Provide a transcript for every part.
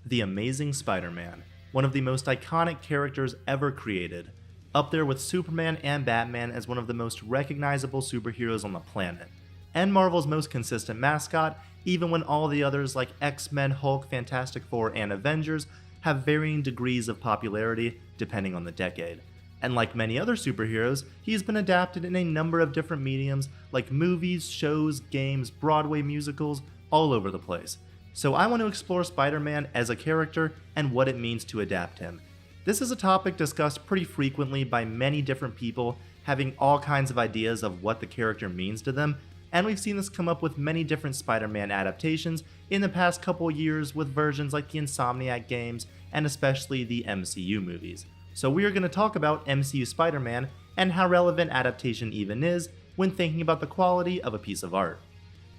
The Amazing Spider-Man, one of the most iconic characters ever created, up there with Superman and Batman as one of the most recognizable superheroes on the planet, and Marvel's most consistent mascot, even when all the others like X-Men, Hulk, Fantastic Four, and Avengers have varying degrees of popularity depending on the decade. And like many other superheroes, he's been adapted in a number of different mediums like movies, shows, games, Broadway musicals, all over the place. So I want to explore Spider-Man as a character and what it means to adapt him. This is a topic discussed pretty frequently by many different people, having all kinds of ideas of what the character means to them, and we've seen this come up with many different Spider-Man adaptations in the past couple years with versions like the Insomniac games and especially the MCU movies. So we are going to talk about MCU Spider-Man and how relevant adaptation even is when thinking about the quality of a piece of art.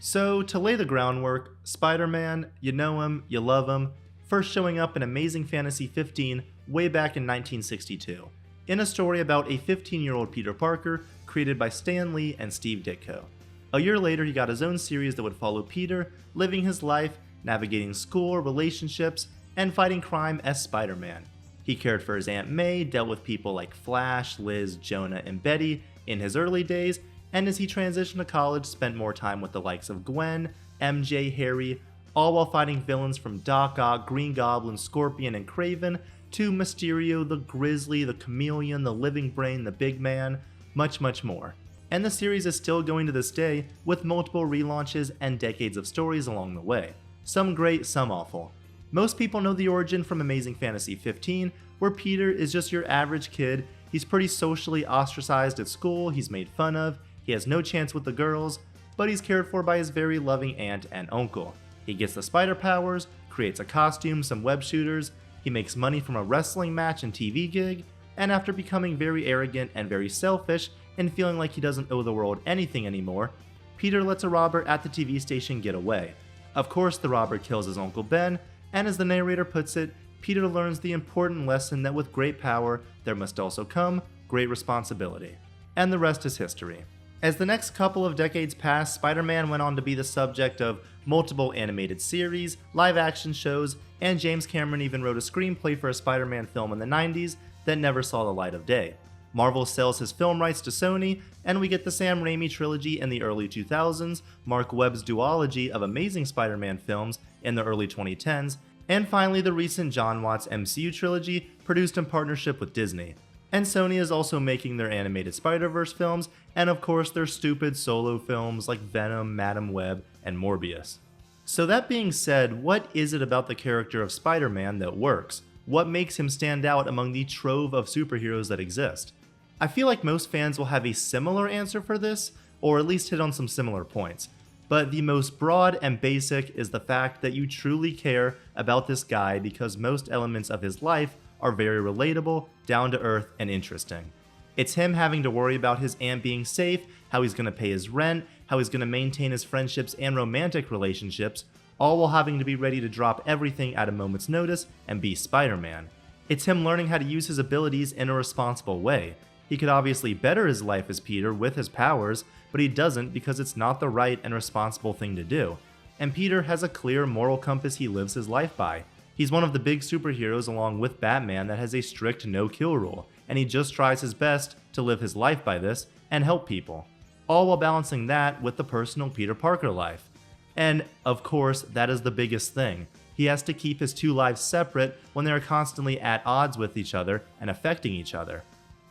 So to lay the groundwork, Spider-Man, you know him, you love him, first showing up in Amazing Fantasy 15 way back in 1962, in a story about a 15-year-old Peter Parker created by Stan Lee and Steve Ditko. A year later, he got his own series that would follow Peter, living his life, navigating school, relationships, and fighting crime as Spider-Man. He cared for his Aunt May, dealt with people like Flash, Liz, Jonah, and Betty in his early days, and as he transitioned to college, spent more time with the likes of Gwen, MJ, Harry, all while fighting villains from Doc Ock, Green Goblin, Scorpion, and Kraven, to Mysterio, the Grizzly, the Chameleon, the Living Brain, the Big Man, much more. And the series is still going to this day, with multiple relaunches and decades of stories along the way. Some great, some awful. Most people know the origin from Amazing Fantasy 15, where Peter is just your average kid. He's pretty socially ostracized at school, he's made fun of, he has no chance with the girls, but he's cared for by his very loving aunt and uncle. He gets the spider powers, creates a costume, some web shooters, he makes money from a wrestling match and TV gig, and after becoming very arrogant and very selfish and feeling like he doesn't owe the world anything anymore, Peter lets a robber at the TV station get away. Of course, the robber kills his Uncle Ben, and as the narrator puts it, Peter learns the important lesson that with great power, there must also come great responsibility. And the rest is history. As the next couple of decades passed, Spider-Man went on to be the subject of multiple animated series, live-action shows, and James Cameron even wrote a screenplay for a Spider-Man film in the 90s that never saw the light of day. Marvel sells his film rights to Sony, and we get the Sam Raimi trilogy in the early 2000s, Mark Webb's duology of Amazing Spider-Man films in the early 2010s, and finally the recent John Watts MCU trilogy produced in partnership with Disney. And Sony is also making their animated Spider-Verse films, and of course their stupid solo films like Venom, Madam Web, and Morbius. So that being said, what is it about the character of Spider-Man that works? What makes him stand out among the trove of superheroes that exist? I feel like most fans will have a similar answer for this, or at least hit on some similar points. But the most broad and basic is the fact that you truly care about this guy because most elements of his life are very relatable, down to earth, and interesting. It's him having to worry about his aunt being safe, how he's going to pay his rent, how he's going to maintain his friendships and romantic relationships, all while having to be ready to drop everything at a moment's notice and be Spider-Man. It's him learning how to use his abilities in a responsible way. He could obviously better his life as Peter with his powers, but he doesn't because it's not the right and responsible thing to do. And Peter has a clear moral compass he lives his life by. He's one of the big superheroes along with Batman that has a strict no-kill rule, and he just tries his best to live his life by this and help people, all while balancing that with the personal Peter Parker life. And of course, that is the biggest thing. He has to keep his two lives separate when they are constantly at odds with each other and affecting each other.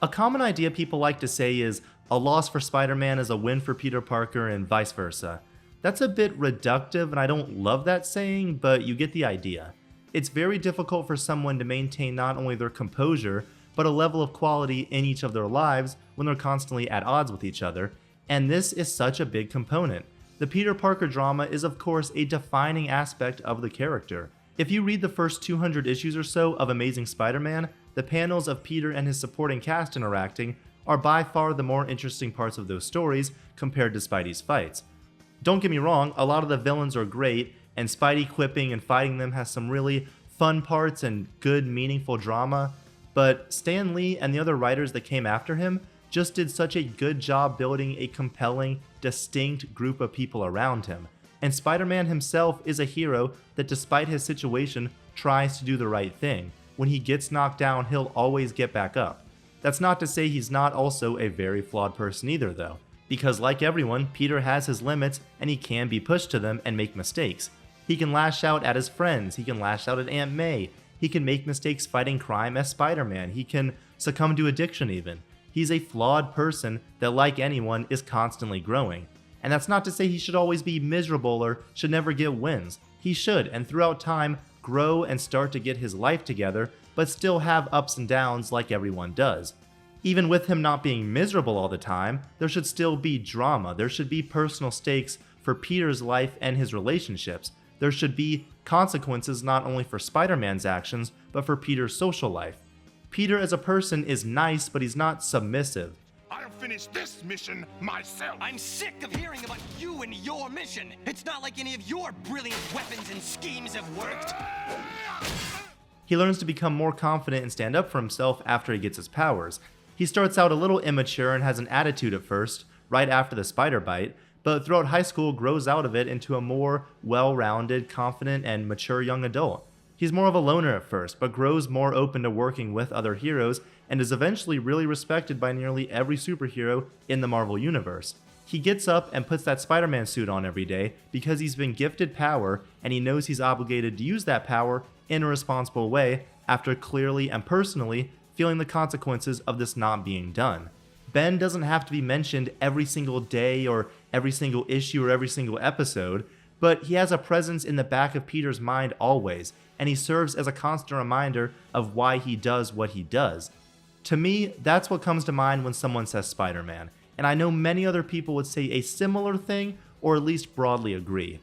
A common idea people like to say is, a loss for Spider-Man is a win for Peter Parker and vice versa. That's a bit reductive and I don't love that saying, but you get the idea. It's very difficult for someone to maintain not only their composure, but a level of quality in each of their lives when they're constantly at odds with each other, and this is such a big component. The Peter Parker drama is of course a defining aspect of the character. If you read the first 200 issues or so of Amazing Spider-Man, the panels of Peter and his supporting cast interacting are by far the more interesting parts of those stories compared to Spidey's fights. Don't get me wrong, a lot of the villains are great, and Spidey quipping and fighting them has some really fun parts and good, meaningful drama, but Stan Lee and the other writers that came after him just did such a good job building a compelling, distinct group of people around him, And Spider-Man himself is a hero that, despite his situation, tries to do the right thing. When he gets knocked down, he'll always get back up. That's not to say he's not also a very flawed person either, though, because like everyone, Peter has his limits and he can be pushed to them and make mistakes. He can lash out at his friends, he can lash out at Aunt May, he can make mistakes fighting crime as Spider-Man, he can succumb to addiction even. He's a flawed person that, like anyone, is constantly growing. And that's not to say he should always be miserable or should never get wins. He should, and throughout time, grow and start to get his life together, but still have ups and downs like everyone does. Even with him not being miserable all the time, there should still be drama, there should be personal stakes for Peter's life and his relationships. There should be consequences not only for Spider-Man's actions, but for Peter's social life. Peter as a person is nice, but he's not submissive. I'll finish this mission myself. I'm sick of hearing about you and your mission. It's not like any of your brilliant weapons and schemes have worked. He learns to become more confident and stand up for himself after he gets his powers. He starts out a little immature and has an attitude at first, right after the spider bite, but throughout high school grows out of it into a more well-rounded, confident, and mature young adult. He's more of a loner at first, but grows more open to working with other heroes and is eventually really respected by nearly every superhero in the Marvel Universe. He gets up and puts that Spider-Man suit on every day because he's been gifted power and he knows he's obligated to use that power in a responsible way after clearly and personally feeling the consequences of this not being done. Ben doesn't have to be mentioned every single day or every single issue or every single episode, but he has a presence in the back of Peter's mind always, and he serves as a constant reminder of why he does what he does. To me, that's what comes to mind when someone says Spider-Man, and I know many other people would say a similar thing or at least broadly agree.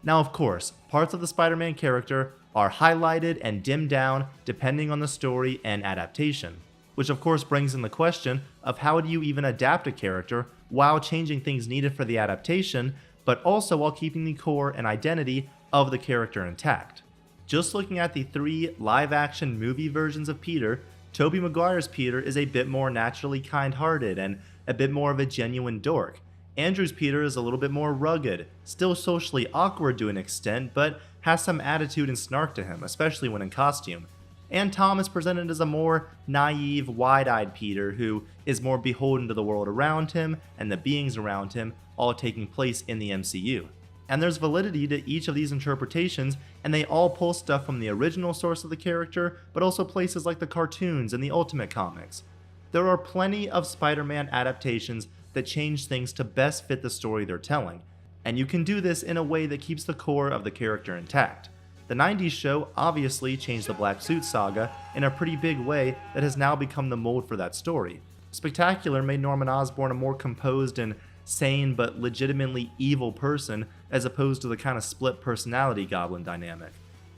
Now, of course, parts of the Spider-Man character are highlighted and dimmed down depending on the story and adaptation, which of course brings in the question of how do you even adapt a character while changing things needed for the adaptation, but also while keeping the core and identity of the character intact. Just looking at the 3 live-action movie versions of Peter, Tobey Maguire's Peter is a bit more naturally kind-hearted and a bit more of a genuine dork. Andrew's Peter is a little bit more rugged, still socially awkward to an extent, but has some attitude and snark to him, especially when in costume. And Tom is presented as a more naive, wide-eyed Peter who is more beholden to the world around him and the beings around him, all taking place in the MCU. And there's validity to each of these interpretations, and they all pull stuff from the original source of the character, but also places like the cartoons and the Ultimate Comics. There are plenty of Spider-Man adaptations that change things to best fit the story they're telling, and you can do this in a way that keeps the core of the character intact. The 90s show obviously changed the Black Suit saga in a pretty big way that has now become the mold for that story. Spectacular made Norman Osborn a more composed and sane but legitimately evil person as opposed to the kind of split personality Goblin dynamic.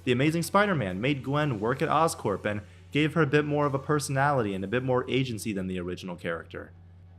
The Amazing Spider-Man made Gwen work at Oscorp and gave her a bit more of a personality and a bit more agency than the original character.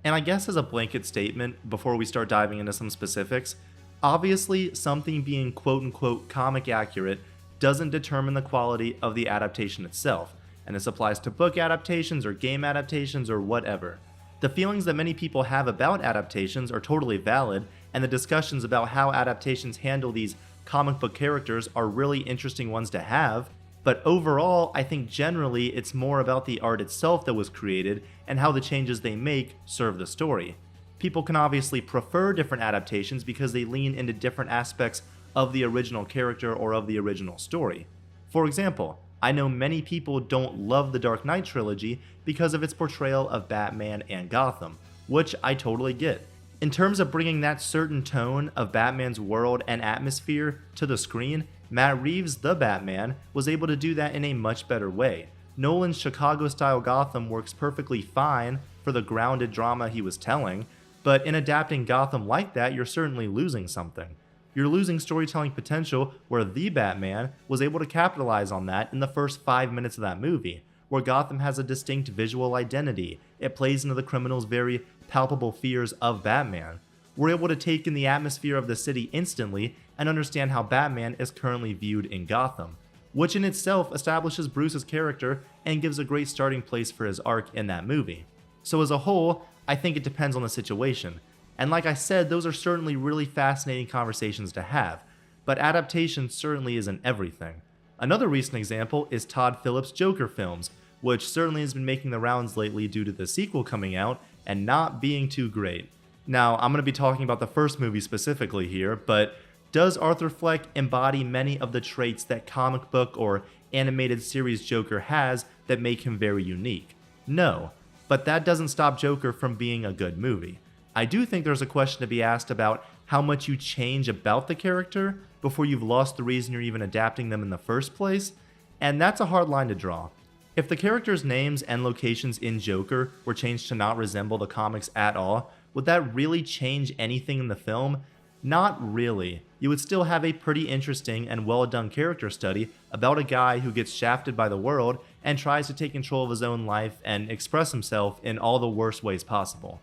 And I guess as a blanket statement, before we start diving into some specifics, obviously something being quote-unquote comic accurate doesn't determine the quality of the adaptation itself, and this applies to book adaptations or game adaptations or whatever. The feelings that many people have about adaptations are totally valid, and the discussions about how adaptations handle these comic book characters are really interesting ones to have, but overall, I think generally it's more about the art itself that was created and how the changes they make serve the story. People can obviously prefer different adaptations because they lean into different aspects of the original character or of the original story. For example, I know many people don't love the Dark Knight trilogy because of its portrayal of Batman and Gotham, which I totally get. In terms of bringing that certain tone of Batman's world and atmosphere to the screen, Matt Reeves' The Batman was able to do that in a much better way. Nolan's Chicago-style Gotham works perfectly fine for the grounded drama he was telling, but in adapting Gotham like that, you're certainly losing something. You're losing storytelling potential where The Batman was able to capitalize on that in the first 5 minutes of that movie, where Gotham has a distinct visual identity. It plays into the criminal's very palpable fears of Batman. We're able to take in the atmosphere of the city instantly and understand how Batman is currently viewed in Gotham, which in itself establishes Bruce's character and gives a great starting place for his arc in that movie. So as a whole, I think it depends on the situation. And like I said, those are certainly really fascinating conversations to have. but adaptation certainly isn't everything. Another recent example is Todd Phillips' Joker films, which certainly has been making the rounds lately due to the sequel coming out and not being too great. Now, I'm going to be talking about the first movie specifically here, but does Arthur Fleck embody many of the traits that comic book or animated series Joker has that make him very unique? No, but that doesn't stop Joker from being a good movie. I do think there's a question to be asked about how much you change about the character before you've lost the reason you're even adapting them in the first place, and that's a hard line to draw. If the characters' names and locations in Joker were changed to not resemble the comics at all, would that really change anything in the film? Not really. You would still have a pretty interesting and well done character study about a guy who gets shafted by the world and tries to take control of his own life and express himself in all the worst ways possible.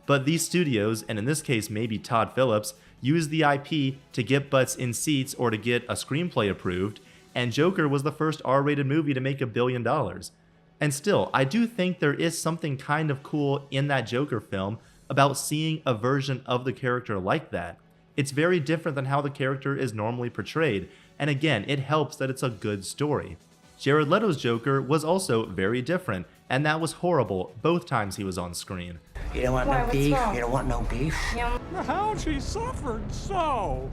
But these studios, and in this case maybe Todd Phillips, use the IP to get butts in seats or to get a screenplay approved, and Joker was the first R-rated movie to make $1 billion. And still, I do think there is something kind of cool in that Joker film about seeing a version of the character like that. It's very different than how the character is normally portrayed, and again, it helps that it's a good story. Jared Leto's Joker was also very different, and that was horrible both times he was on screen. You don't want Why, no what's beef? wrong? You don't want no beef? How she suffered so.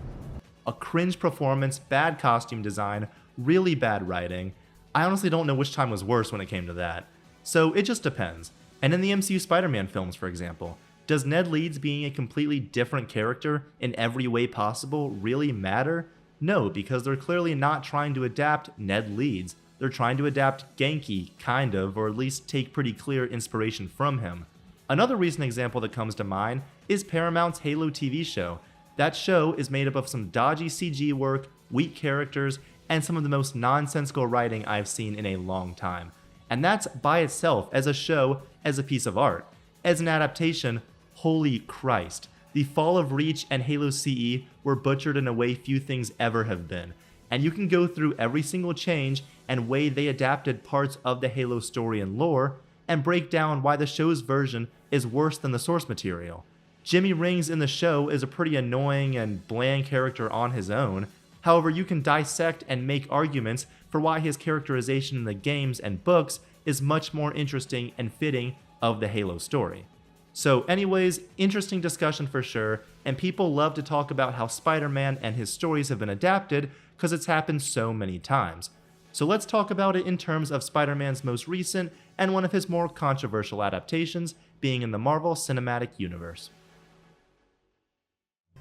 A cringe performance, bad costume design, really bad writing. I honestly don't know which time was worse when it came to that. So it just depends. And in the MCU Spider-Man films, for example, does Ned Leeds being a completely different character in every way possible really matter? No, because they're clearly not trying to adapt Ned Leeds. They're trying to adapt Genki, kind of, or at least take pretty clear inspiration from him. Another recent example that comes to mind is Paramount's Halo TV show. That show is made up of some dodgy CG work, weak characters, and some of the most nonsensical writing I've seen in a long time. And that's by itself, as a show, as a piece of art. As an adaptation, holy Christ. The fall of Reach and Halo CE were butchered in a way few things ever have been. And you can go through every single change and way they adapted parts of the Halo story and lore, and break down why the show's version is worse than the source material. Jimmy Rings in the show is a pretty annoying and bland character on his own. However, you can dissect and make arguments for why his characterization in the games and books is much more interesting and fitting of the Halo story. So anyways, interesting discussion for sure, and people love to talk about how Spider-Man and his stories have been adapted because it's happened so many times. So let's talk about it in terms of Spider-Man's most recent and one of his more controversial adaptations, being in the Marvel Cinematic Universe.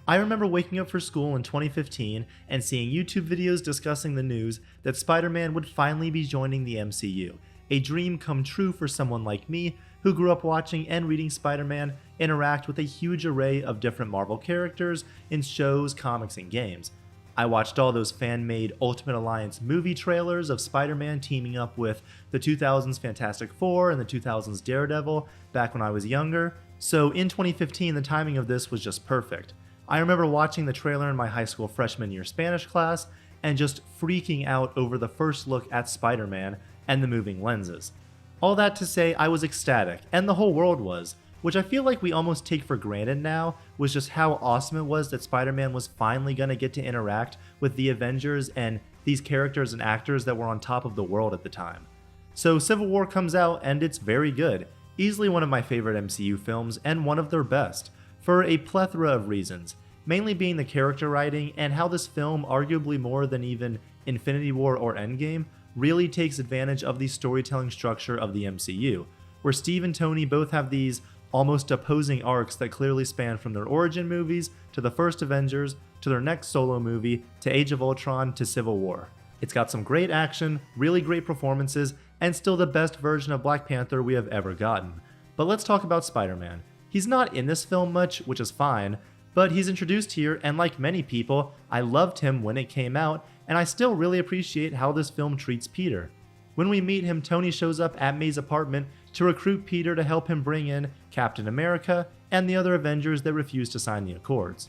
I remember waking up for school in 2015 and seeing YouTube videos discussing the news that Spider-Man would finally be joining the MCU, a dream come true for someone like me who grew up watching and reading Spider-Man interact with a huge array of different Marvel characters in shows, comics, and games. I watched all those fan-made Ultimate Alliance movie trailers of Spider-Man teaming up with the 2000s Fantastic Four and the 2000s Daredevil back when I was younger, so in 2015 the timing of this was just perfect. I remember watching the trailer in my high school freshman year Spanish class and just freaking out over the first look at Spider-Man and the moving lenses. All that to say, I was ecstatic, and the whole world was, which I feel like we almost take for granted now, was just how awesome it was that Spider-Man was finally going to get to interact with the Avengers and these characters and actors that were on top of the world at the time. So Civil War comes out and it's very good, easily one of my favorite MCU films and one of their best, for a plethora of reasons, mainly being the character writing and how this film, arguably more than even Infinity War or Endgame, really takes advantage of the storytelling structure of the MCU, where Steve and Tony both have these almost opposing arcs that clearly span from their origin movies to the first Avengers to their next solo movie to Age of Ultron to Civil War. It's got some great action, really great performances, and still the best version of Black Panther we have ever gotten. But let's talk about Spider-Man. He's not in this film much, which is fine, but he's introduced here, and like many people, I loved him when it came out, and I still really appreciate how this film treats Peter. When we meet him, Tony shows up at May's apartment to recruit Peter to help him bring in Captain America and the other Avengers that refuse to sign the Accords.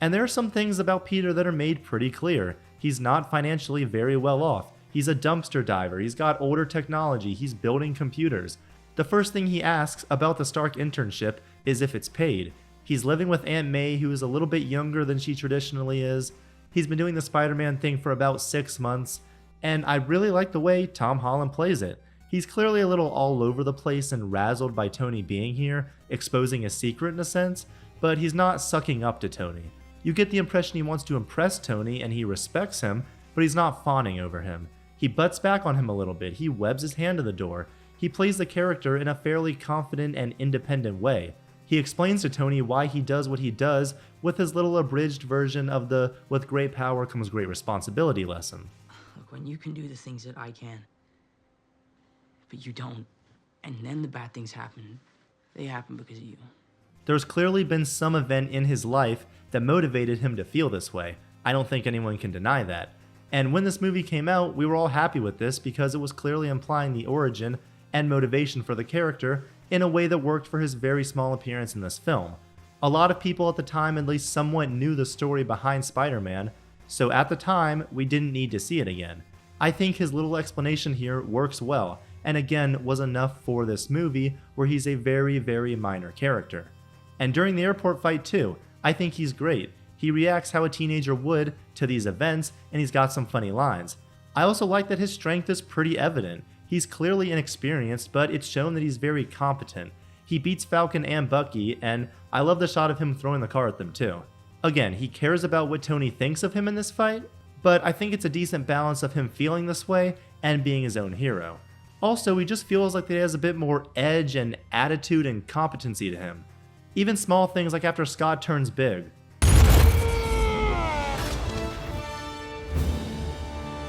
And there are some things about Peter that are made pretty clear. He's not financially very well off. He's a dumpster diver, he's got older technology, he's building computers. The first thing he asks about the Stark internship is if it's paid. He's living with Aunt May, who is a little bit younger than she traditionally is. He's been doing the Spider-Man thing for about 6 months, and I really like the way Tom Holland plays it. He's clearly a little all over the place and razzled by Tony being here, exposing a secret in a sense, but he's not sucking up to Tony. You get the impression he wants to impress Tony and he respects him, but he's not fawning over him. He butts back on him a little bit, he webs his hand to the door. He plays the character in a fairly confident and independent way. He explains to Tony why he does what he does with his little abridged version of the "with great power comes great responsibility" lesson. Look, when you can do the things that I can, but you don't, and then the bad things happen, they happen because of you. There's clearly been some event in his life that motivated him to feel this way. I don't think anyone can deny that. And when this movie came out, we were all happy with this because it was clearly implying the origin and motivation for the character in a way that worked for his very small appearance in this film. A lot of people at the time at least somewhat knew the story behind Spider-Man, so at the time, we didn't need to see it again. I think his little explanation here works well, and again was enough for this movie where he's a very, very minor character. And during the airport fight too, I think he's great. He reacts how a teenager would to these events, and he's got some funny lines. I also like that his strength is pretty evident. He's clearly inexperienced, but it's shown that he's very competent. He beats Falcon and Bucky, and I love the shot of him throwing the car at them too. Again, he cares about what Tony thinks of him in this fight, but I think it's a decent balance of him feeling this way and being his own hero. Also, he just feels like he has a bit more edge and attitude and competency to him. Even small things like after Scott turns big.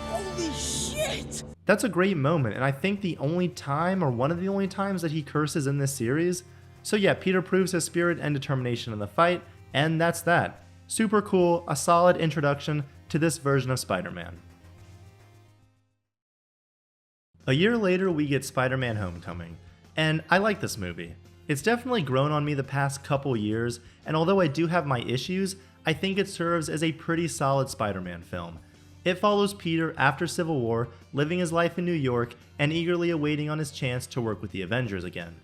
Holy shit! That's a great moment, and I think the only time, or one of the only times, that he curses in this series. So yeah, Peter proves his spirit and determination in the fight, and that's that. Super cool, a solid introduction to this version of Spider-Man. A year later, we get Spider-Man Homecoming, and I like this movie. It's definitely grown on me the past couple years, and although I do have my issues, I think it serves as a pretty solid Spider-Man film. It follows Peter after Civil War, living his life in New York, and eagerly awaiting on his chance to work with the Avengers again.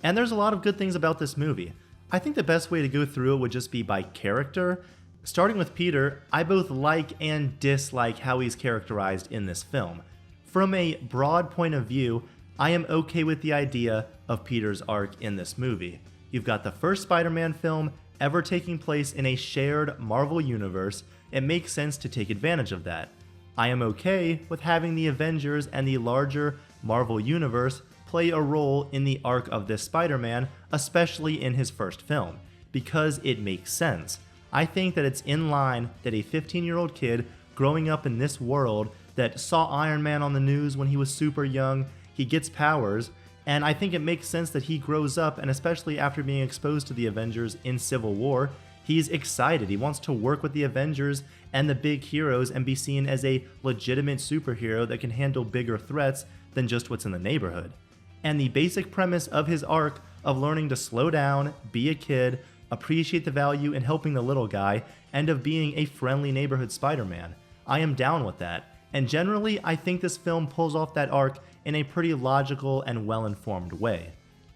And there's a lot of good things about this movie. I think the best way to go through it would just be by character. Starting with Peter, I both like and dislike how he's characterized in this film. From a broad point of view, I am okay with the idea of Peter's arc in this movie. You've got the first Spider-Man film ever taking place in a shared Marvel universe. It makes sense to take advantage of that. I am okay with having the Avengers and the larger Marvel universe play a role in the arc of this Spider-Man, especially in his first film, because it makes sense. I think that it's in line that a 15-year-old kid growing up in this world that saw Iron Man on the news when he was super young, he gets powers, and I think it makes sense that he grows up, and especially after being exposed to the Avengers in Civil War, he's excited. He wants to work with the Avengers and the big heroes and be seen as a legitimate superhero that can handle bigger threats than just what's in the neighborhood. And the basic premise of his arc of learning to slow down, be a kid, appreciate the value in helping the little guy, and of being a friendly neighborhood Spider-Man. I am down with that. And generally, I think this film pulls off that arc in a pretty logical and well-informed way.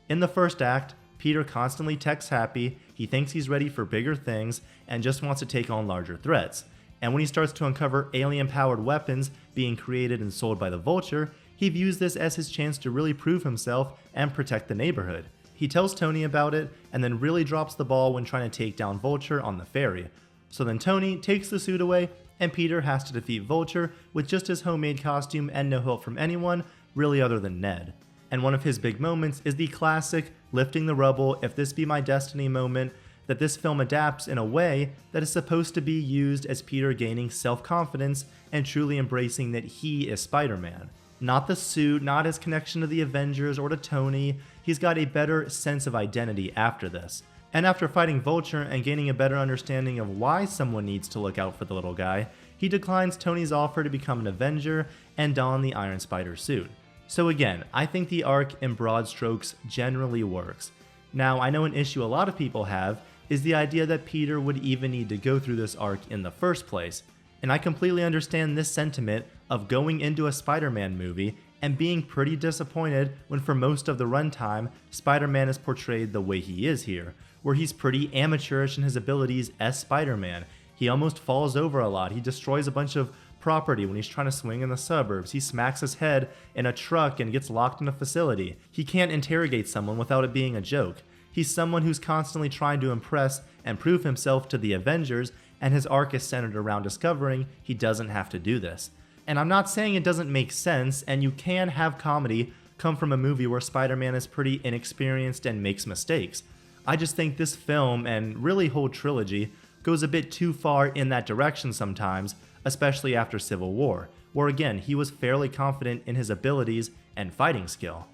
In the first act, Peter constantly texts Happy, he thinks he's ready for bigger things, and just wants to take on larger threats. And when he starts to uncover alien-powered weapons being created and sold by the Vulture, he views this as his chance to really prove himself and protect the neighborhood. He tells Tony about it, and then really drops the ball when trying to take down Vulture on the ferry. So then Tony takes the suit away, and Peter has to defeat Vulture with just his homemade costume and no help from anyone, really other than Ned. And one of his big moments is the classic lifting the rubble, if this be my destiny moment, that this film adapts in a way that is supposed to be used as Peter gaining self-confidence and truly embracing that he is Spider-Man. Not the suit, not his connection to the Avengers or to Tony, he's got a better sense of identity after this. And after fighting Vulture and gaining a better understanding of why someone needs to look out for the little guy, he declines Tony's offer to become an Avenger and don the Iron Spider suit. So again, I think the arc in broad strokes generally works. Now, I know an issue a lot of people have is the idea that Peter would even need to go through this arc in the first place, and I completely understand this sentiment of going into a Spider-Man movie and being pretty disappointed when for most of the runtime, Spider-Man is portrayed the way he is here, where he's pretty amateurish in his abilities as Spider-Man. He almost falls over a lot. He destroys a bunch of property when he's trying to swing in the suburbs. He smacks his head in a truck and gets locked in a facility. He can't interrogate someone without it being a joke. He's someone who's constantly trying to impress and prove himself to the Avengers, and his arc is centered around discovering he doesn't have to do this. And I'm not saying it doesn't make sense, and you can have comedy come from a movie where Spider-Man is pretty inexperienced and makes mistakes. I just think this film, and really whole trilogy, goes a bit too far in that direction sometimes, especially after Civil War, where again, he was fairly confident in his abilities and fighting skill.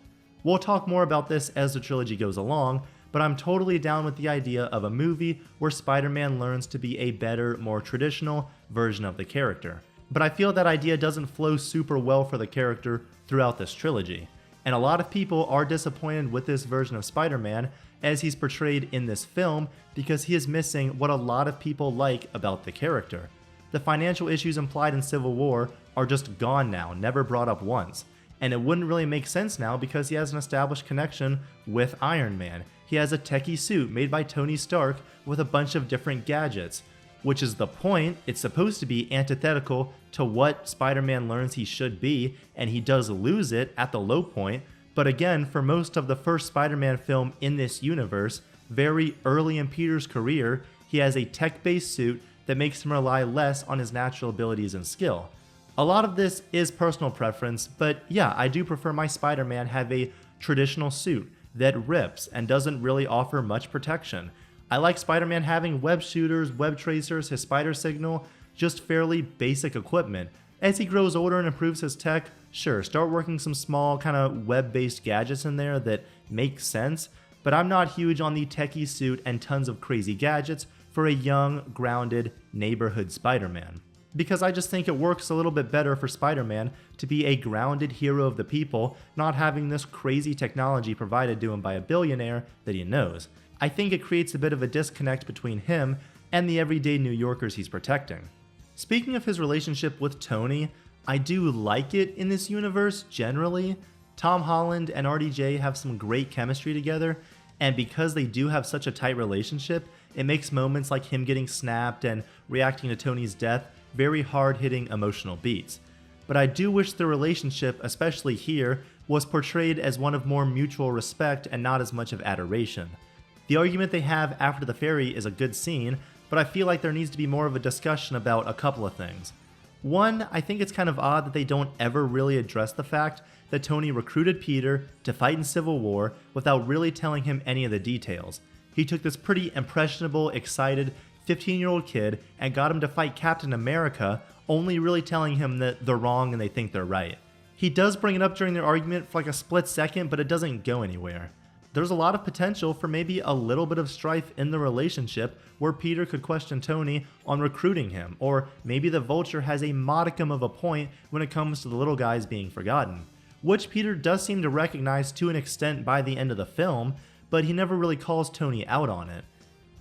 We'll talk more about this as the trilogy goes along, but I'm totally down with the idea of a movie where Spider-Man learns to be a better, more traditional version of the character. But I feel that idea doesn't flow super well for the character throughout this trilogy. And a lot of people are disappointed with this version of Spider-Man as he's portrayed in this film because he is missing what a lot of people like about the character. The financial issues implied in Civil War are just gone now, never brought up once. And it wouldn't really make sense now because he has an established connection with Iron Man. He has a techie suit made by Tony Stark with a bunch of different gadgets, which is the point. It's supposed to be antithetical to what Spider-Man learns he should be, and he does lose it at the low point. But again, for most of the first Spider-Man film in this universe, very early in Peter's career, he has a tech-based suit that makes him rely less on his natural abilities and skill. A lot of this is personal preference, but yeah, I do prefer my Spider-Man have a traditional suit that rips and doesn't really offer much protection. I like Spider-Man having web shooters, web tracers, his spider signal, just fairly basic equipment. As he grows older and improves his tech, sure, start working some small kind of web-based gadgets in there that make sense, but I'm not huge on the techie suit and tons of crazy gadgets for a young, grounded, neighborhood Spider-Man. Because I just think it works a little bit better for Spider-Man to be a grounded hero of the people, not having this crazy technology provided to him by a billionaire that he knows. I think it creates a bit of a disconnect between him and the everyday New Yorkers he's protecting. Speaking of his relationship with Tony, I do like it in this universe generally. Tom Holland and RDJ have some great chemistry together, and because they do have such a tight relationship, it makes moments like him getting snapped and reacting to Tony's death very hard-hitting emotional beats. But I do wish the relationship, especially here, was portrayed as one of more mutual respect and not as much of adoration. The argument they have after the ferry is a good scene, but I feel like there needs to be more of a discussion about a couple of things. One, I think it's kind of odd that they don't ever really address the fact that Tony recruited Peter to fight in Civil War without really telling him any of the details. He took this pretty impressionable, excited 15-year-old kid and got him to fight Captain America, only really telling him that they're wrong and they think they're right. He does bring it up during their argument for like a split second, but it doesn't go anywhere. There's a lot of potential for maybe a little bit of strife in the relationship where Peter could question Tony on recruiting him, or maybe the Vulture has a modicum of a point when it comes to the little guys being forgotten, which Peter does seem to recognize to an extent by the end of the film, but he never really calls Tony out on it.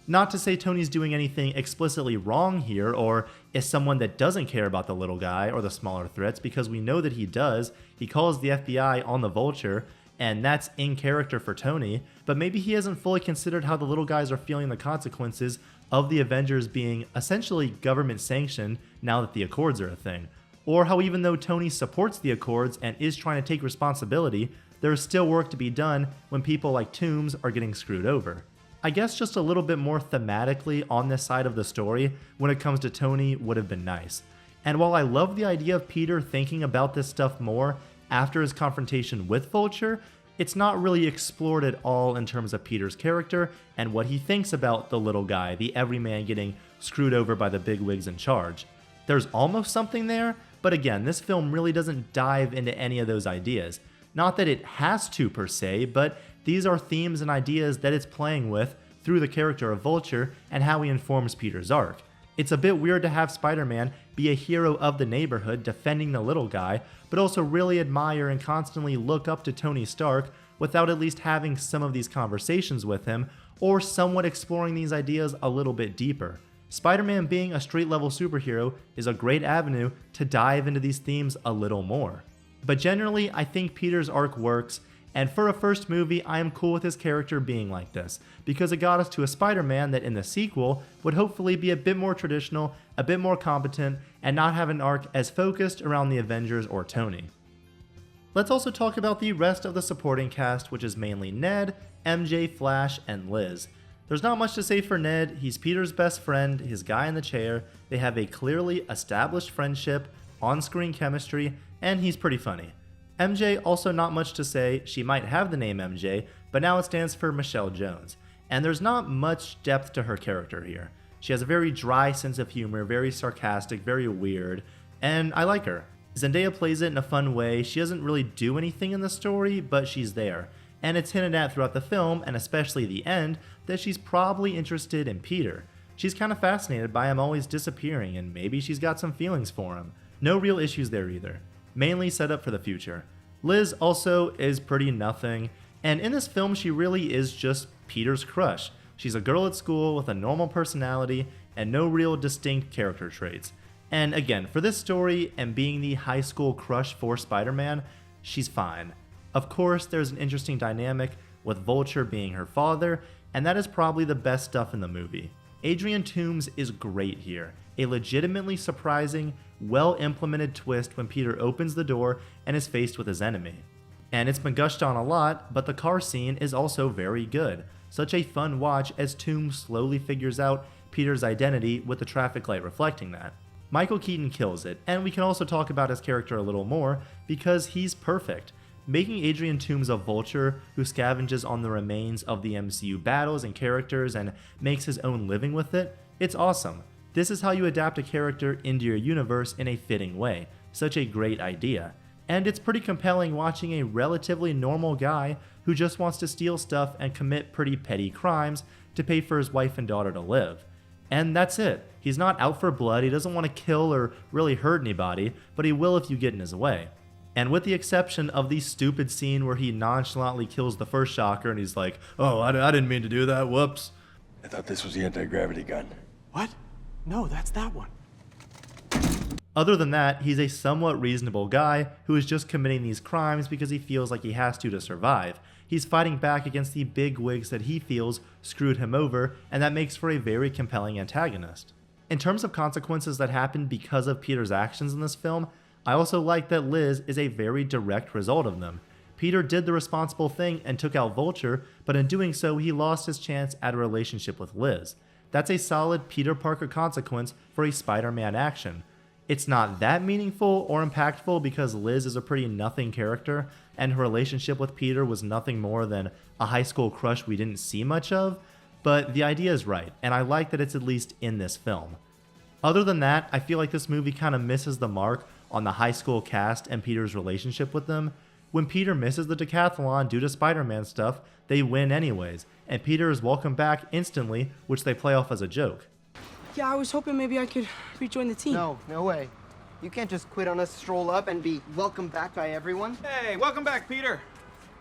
Not to say Tony's doing anything explicitly wrong here, or is someone that doesn't care about the little guy or the smaller threats, because we know that he does. He calls the FBI on the Vulture, and that's in character for Tony, but maybe he hasn't fully considered how the little guys are feeling the consequences of the Avengers being essentially government sanctioned now that the Accords are a thing. Or how even though Tony supports the Accords and is trying to take responsibility, there is still work to be done when people like Toombs are getting screwed over. I guess just a little bit more thematically on this side of the story when it comes to Tony would have been nice. And while I love the idea of Peter thinking about this stuff more after his confrontation with Vulture, it's not really explored at all in terms of Peter's character and what he thinks about the little guy, the everyman getting screwed over by the bigwigs in charge. There's almost something there, but again, this film really doesn't dive into any of those ideas. Not that it has to per se, but these are themes and ideas that it's playing with through the character of Vulture and how he informs Peter's arc. It's a bit weird to have Spider-Man be a hero of the neighborhood defending the little guy, but also really admire and constantly look up to Tony Stark without at least having some of these conversations with him, or somewhat exploring these ideas a little bit deeper. Spider-Man being a street-level superhero is a great avenue to dive into these themes a little more. But generally, I think Peter's arc works, And for a first movie, I am cool with his character being like this, because it got us to a Spider-Man that in the sequel would hopefully be a bit more traditional, a bit more competent, and not have an arc as focused around the Avengers or Tony. Let's also talk about the rest of the supporting cast, which is mainly Ned, MJ, Flash, and Liz. There's not much to say for Ned. He's Peter's best friend, his guy in the chair. They have a clearly established friendship, on-screen chemistry, and he's pretty funny. MJ, also not much to say. She might have the name MJ, but now it stands for Michelle Jones. And there's not much depth to her character here. She has a very dry sense of humor, very sarcastic, very weird, and I like her. Zendaya plays it in a fun way. She doesn't really do anything in the story, but she's there. And it's hinted at throughout the film, and especially the end, that she's probably interested in Peter. She's kind of fascinated by him always disappearing, and maybe she's got some feelings for him. No real issues there either. Mainly set up for the future. Liz also is pretty nothing, and in this film she really is just Peter's crush. She's a girl at school with a normal personality and no real distinct character traits. And again, for this story and being the high school crush for Spider-Man, she's fine. Of course, there's an interesting dynamic with Vulture being her father, and that is probably the best stuff in the movie. Adrian Toomes is great here. A legitimately surprising, well-implemented twist when Peter opens the door and is faced with his enemy. And it's been gushed on a lot, but the car scene is also very good. Such a fun watch as Toomes slowly figures out Peter's identity with the traffic light reflecting that. Michael Keaton kills it, and we can also talk about his character a little more because he's perfect. Making Adrian Toomes a Vulture who scavenges on the remains of the MCU battles and characters and makes his own living with it, it's awesome. This is how you adapt a character into your universe in a fitting way. Such a great idea. And it's pretty compelling watching a relatively normal guy who just wants to steal stuff and commit pretty petty crimes to pay for his wife and daughter to live. And that's it. He's not out for blood, he doesn't want to kill or really hurt anybody, but he will if you get in his way. And with the exception of the stupid scene where he nonchalantly kills the first Shocker and he's like, "Oh, I didn't mean to do that, whoops." I thought this was the anti-gravity gun. What? No, that's that one. Other than that, he's a somewhat reasonable guy who is just committing these crimes because he feels like he has to survive. He's fighting back against the big wigs that he feels screwed him over, and that makes for a very compelling antagonist. In terms of consequences that happen because of Peter's actions in this film, I also like that Liz is a very direct result of them. Peter did the responsible thing and took out Vulture, but in doing so he lost his chance at a relationship with Liz. That's a solid Peter Parker consequence for a Spider-Man action. It's not that meaningful or impactful because Liz is a pretty nothing character, and her relationship with Peter was nothing more than a high school crush we didn't see much of, but the idea is right, and I like that it's at least in this film. Other than that, I feel like this movie kind of misses the mark on the high school cast and Peter's relationship with them. When Peter misses the decathlon due to Spider-Man stuff, they win anyways, and Peter is welcomed back instantly, which they play off as a joke. Yeah, I was hoping maybe I could rejoin the team. No way. You can't just quit on us, stroll up, and be welcomed back by everyone. Hey, welcome back, Peter.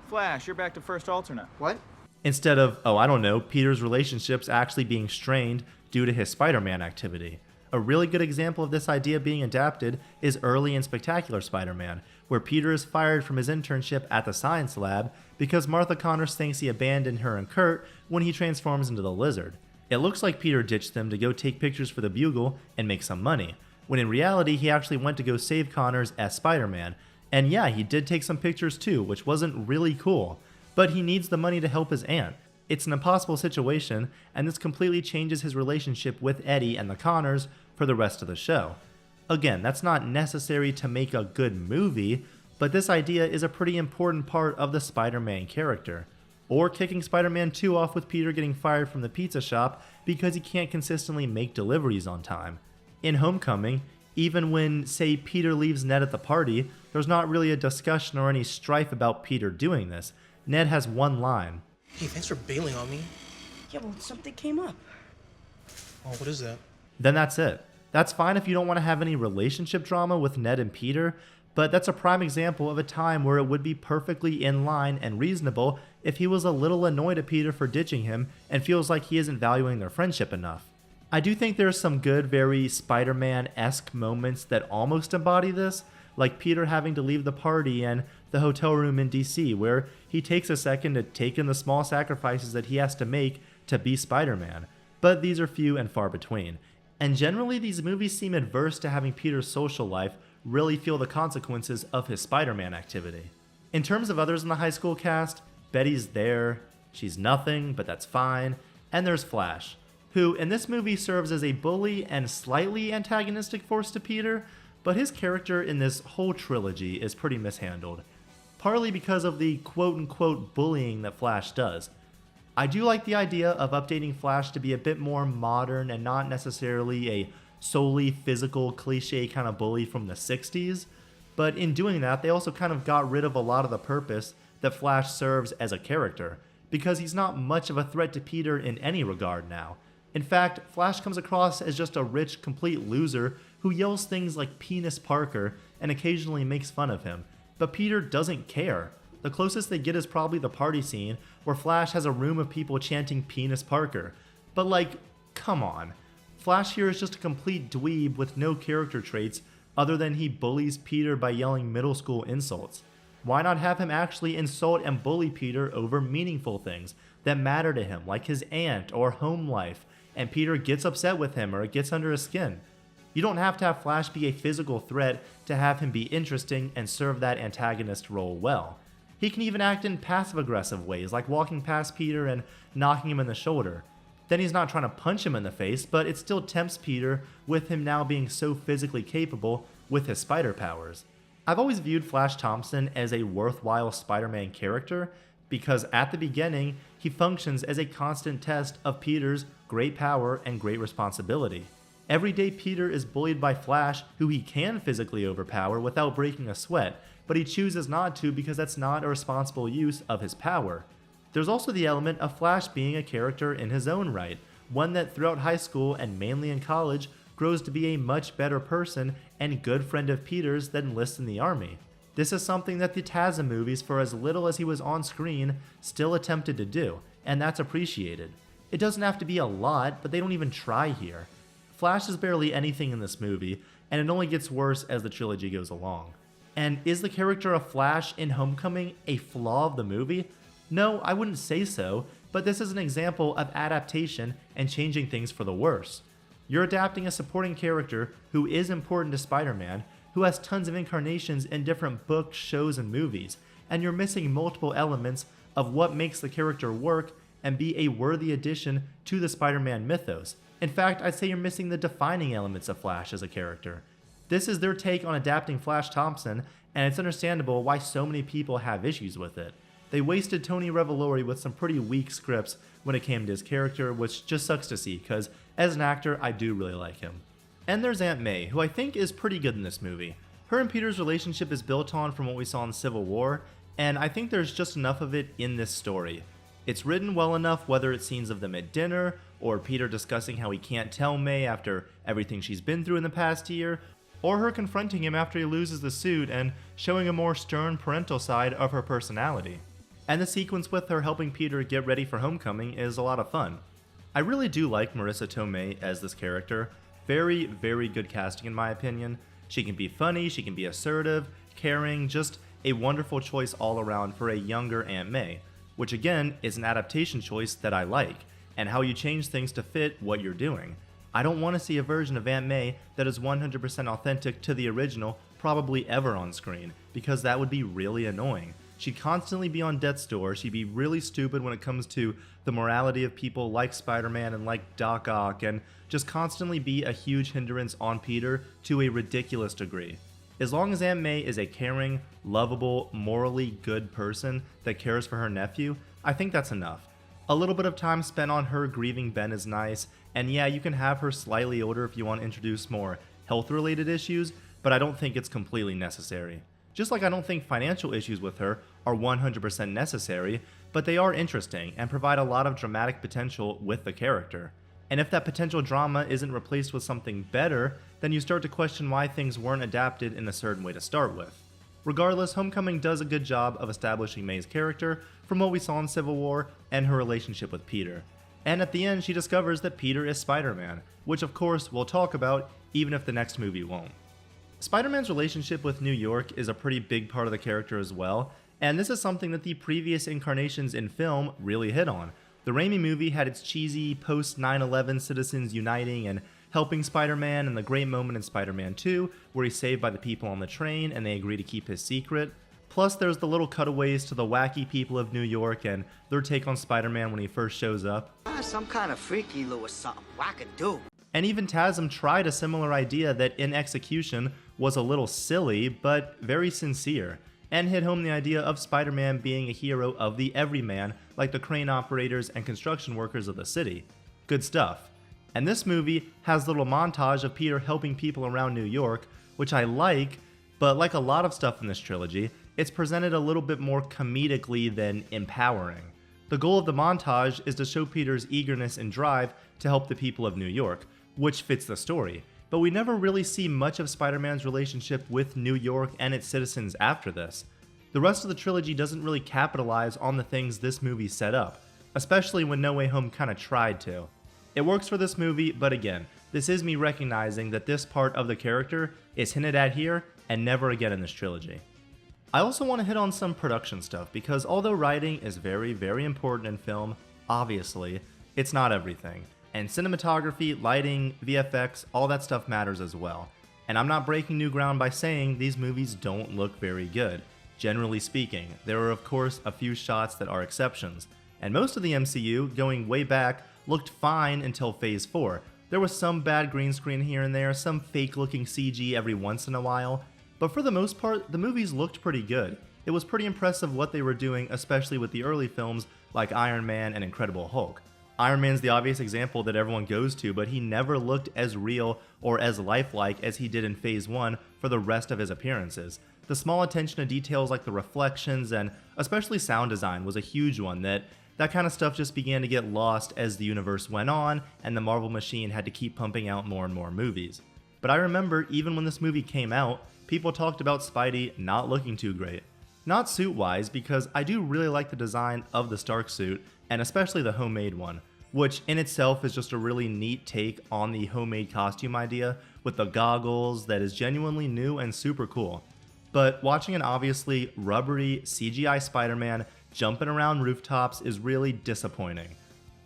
Flash, you're back to first alternate. What? Instead of, Peter's relationships actually being strained due to his Spider-Man activity. A really good example of this idea being adapted is early in Spectacular Spider-Man, where Peter is fired from his internship at the science lab because Martha Connors thinks he abandoned her and Kurt when he transforms into the Lizard. It looks like Peter ditched them to go take pictures for the Bugle and make some money, when in reality he actually went to go save Connors as Spider-Man. And yeah, he did take some pictures too, which wasn't really cool, but he needs the money to help his aunt. It's an impossible situation, and this completely changes his relationship with Eddie and the Connors for the rest of the show. Again, that's not necessary to make a good movie, but this idea is a pretty important part of the Spider-Man character. Or kicking Spider-Man 2 off with Peter getting fired from the pizza shop because he can't consistently make deliveries on time. In Homecoming, even when, say, Peter leaves Ned at the party, there's not really a discussion or any strife about Peter doing this. Ned has one line. Hey, thanks for bailing on me. Yeah, well, something came up. Oh, what is that? Then that's it. That's fine if you don't want to have any relationship drama with Ned and Peter, but that's a prime example of a time where it would be perfectly in line and reasonable if he was a little annoyed at Peter for ditching him and feels like he isn't valuing their friendship enough. I do think there's some good, very Spider-Man-esque moments that almost embody this, like Peter having to leave the party and the hotel room in DC, where he takes a second to take in the small sacrifices that he has to make to be Spider-Man. But these are few and far between. And generally, these movies seem adverse to having Peter's social life really feel the consequences of his Spider-Man activity. In terms of others in the high school cast, Betty's there, she's nothing, but that's fine, and there's Flash, who in this movie serves as a bully and slightly antagonistic force to Peter, but his character in this whole trilogy is pretty mishandled, partly because of the quote-unquote bullying that Flash does. I do like the idea of updating Flash to be a bit more modern and not necessarily a solely physical cliche kind of bully from the 60s, but in doing that, they also kind of got rid of a lot of the purpose that Flash serves as a character, because he's not much of a threat to Peter in any regard now. In fact, Flash comes across as just a rich, complete loser who yells things like Penis Parker and occasionally makes fun of him, but Peter doesn't care. The closest they get is probably the party scene, where Flash has a room of people chanting Penis Parker. But like, come on. Flash here is just a complete dweeb with no character traits other than he bullies Peter by yelling middle school insults. Why not have him actually insult and bully Peter over meaningful things that matter to him, like his aunt or home life, and Peter gets upset with him or it gets under his skin? You don't have to have Flash be a physical threat to have him be interesting and serve that antagonist role well. He can even act in passive-aggressive ways, like walking past Peter and knocking him in the shoulder. Then he's not trying to punch him in the face, but it still tempts Peter with him now being so physically capable with his spider powers. I've always viewed Flash Thompson as a worthwhile Spider-Man character because at the beginning, he functions as a constant test of Peter's great power and great responsibility. Every day Peter is bullied by Flash, who he can physically overpower without breaking a sweat, but he chooses not to because that's not a responsible use of his power. There's also the element of Flash being a character in his own right, one that throughout high school and mainly in college grows to be a much better person and good friend of Peter's that enlists in the army. This is something that the TASM movies, for as little as he was on screen, still attempted to do, and that's appreciated. It doesn't have to be a lot, but they don't even try here. Flash is barely anything in this movie, and it only gets worse as the trilogy goes along. And is the character of Flash in Homecoming a flaw of the movie? No, I wouldn't say so, but this is an example of adaptation and changing things for the worse. You're adapting a supporting character who is important to Spider-Man, who has tons of incarnations in different books, shows, and movies, and you're missing multiple elements of what makes the character work and be a worthy addition to the Spider-Man mythos. In fact, I'd say you're missing the defining elements of Flash as a character. This is their take on adapting Flash Thompson, and it's understandable why so many people have issues with it. They wasted Tony Revolori with some pretty weak scripts when it came to his character, which just sucks to see, because as an actor, I do really like him. And there's Aunt May, who I think is pretty good in this movie. Her and Peter's relationship is built on from what we saw in Civil War, and I think there's just enough of it in this story. It's written well enough, whether it's scenes of them at dinner, or Peter discussing how he can't tell May after everything she's been through in the past year, or her confronting him after he loses the suit and showing a more stern parental side of her personality. And the sequence with her helping Peter get ready for Homecoming is a lot of fun. I really do like Marissa Tomei as this character. Very, very good casting in my opinion. She can be funny, she can be assertive, caring, just a wonderful choice all around for a younger Aunt May, which again is an adaptation choice that I like, and how you change things to fit what you're doing. I don't want to see a version of Aunt May that is 100% authentic to the original probably ever on screen, because that would be really annoying. She'd constantly be on death's door, she'd be really stupid when it comes to the morality of people like Spider-Man and like Doc Ock, and just constantly be a huge hindrance on Peter to a ridiculous degree. As long as Aunt May is a caring, lovable, morally good person that cares for her nephew, I think that's enough. A little bit of time spent on her grieving Ben is nice, and yeah, you can have her slightly older if you want to introduce more health-related issues, but I don't think it's completely necessary. Just like I don't think financial issues with her are 100% necessary, but they are interesting and provide a lot of dramatic potential with the character. And if that potential drama isn't replaced with something better, then you start to question why things weren't adapted in a certain way to start with. Regardless, Homecoming does a good job of establishing May's character from what we saw in Civil War and her relationship with Peter. And at the end, she discovers that Peter is Spider-Man, which of course we'll talk about even if the next movie won't. Spider-Man's relationship with New York is a pretty big part of the character as well, and this is something that the previous incarnations in film really hit on. The Raimi movie had its cheesy post-9/11 citizens uniting and helping Spider-Man, and the great moment in Spider-Man 2 where he's saved by the people on the train and they agree to keep his secret. Plus there's the little cutaways to the wacky people of New York and their take on Spider-Man when he first shows up. Some kind of freaky Lou or something. Wackadoo. And even TASM tried a similar idea that in execution was a little silly but very sincere, and hit home the idea of Spider-Man being a hero of the everyman like the crane operators and construction workers of the city. Good stuff. And this movie has a little montage of Peter helping people around New York, which I like, but like a lot of stuff in this trilogy, it's presented a little bit more comedically than empowering. The goal of the montage is to show Peter's eagerness and drive to help the people of New York, which fits the story, but we never really see much of Spider-Man's relationship with New York and its citizens after this. The rest of the trilogy doesn't really capitalize on the things this movie set up, especially when No Way Home kinda tried to. It works for this movie, but again, this is me recognizing that this part of the character is hinted at here and never again in this trilogy. I also want to hit on some production stuff, because although writing is very, very important in film, obviously, it's not everything. And cinematography, lighting, VFX, all that stuff matters as well. And I'm not breaking new ground by saying these movies don't look very good. Generally speaking, there are of course a few shots that are exceptions. And most of the MCU, going way back, looked fine until Phase 4. There was some bad green screen here and there, some fake looking CG every once in a while, but for the most part, the movies looked pretty good. It was pretty impressive what they were doing, especially with the early films like Iron Man and Incredible Hulk. Iron Man's the obvious example that everyone goes to, but he never looked as real or as lifelike as he did in Phase 1 for the rest of his appearances. The small attention to details like the reflections and especially sound design was a huge one that kind of stuff just began to get lost as the universe went on and the Marvel machine had to keep pumping out more and more movies. But I remember even when this movie came out, people talked about Spidey not looking too great. Not suit-wise, because I do really like the design of the Stark suit, and especially the homemade one, which in itself is just a really neat take on the homemade costume idea with the goggles that is genuinely new and super cool. But watching an obviously rubbery CGI Spider-Man jumping around rooftops is really disappointing.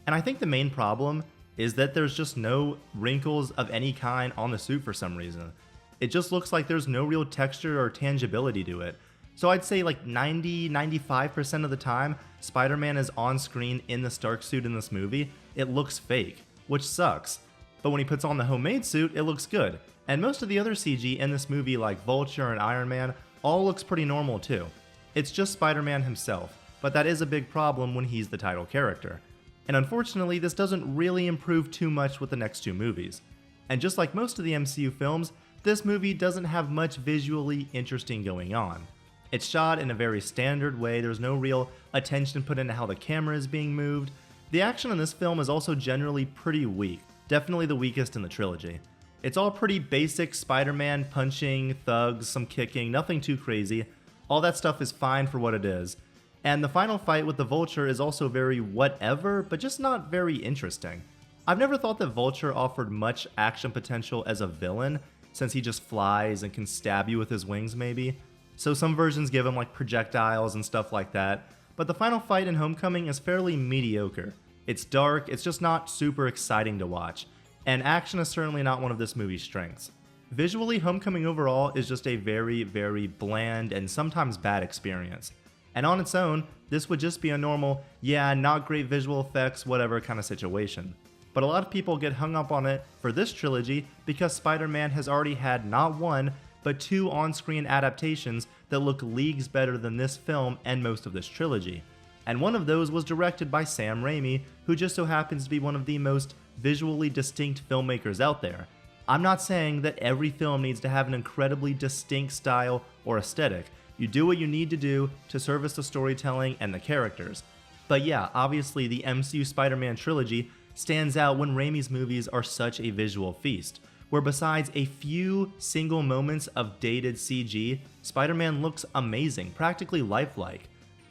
And I think the main problem is that there's just no wrinkles of any kind on the suit for some reason. It just looks like there's no real texture or tangibility to it. So I'd say like 90-95% of the time Spider-Man is on screen in the Stark suit in this movie, it looks fake, which sucks. But when he puts on the homemade suit, it looks good. And most of the other CG in this movie like Vulture and Iron Man all looks pretty normal too. It's just Spider-Man himself, but that is a big problem when he's the title character. And unfortunately, this doesn't really improve too much with the next two movies. And just like most of the MCU films, this movie doesn't have much visually interesting going on. It's shot in a very standard way, there's no real attention put into how the camera is being moved. The action in this film is also generally pretty weak, definitely the weakest in the trilogy. It's all pretty basic Spider-Man punching, thugs, some kicking, nothing too crazy. All that stuff is fine for what it is. And the final fight with the Vulture is also very whatever, but just not very interesting. I've never thought that Vulture offered much action potential as a villain, since he just flies and can stab you with his wings maybe. So some versions give him like projectiles and stuff like that, but the final fight in Homecoming is fairly mediocre. It's dark, it's just not super exciting to watch, and action is certainly not one of this movie's strengths. Visually, Homecoming overall is just a very, very bland and sometimes bad experience. And on its own, this would just be a normal, yeah, not great visual effects, whatever kind of situation. But a lot of people get hung up on it for this trilogy because Spider-Man has already had not one, but two on-screen adaptations that look leagues better than this film and most of this trilogy. And one of those was directed by Sam Raimi, who just so happens to be one of the most visually distinct filmmakers out there. I'm not saying that every film needs to have an incredibly distinct style or aesthetic. You do what you need to do to service the storytelling and the characters. But yeah, obviously the MCU Spider-Man trilogy stands out when Raimi's movies are such a visual feast, where besides a few single moments of dated CG, Spider-Man looks amazing, practically lifelike.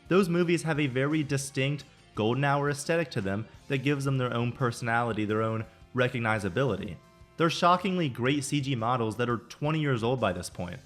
Those movies have a very distinct golden hour aesthetic to them that gives them their own personality, their own recognizability. They're shockingly great CG models that are 20 years old by this point.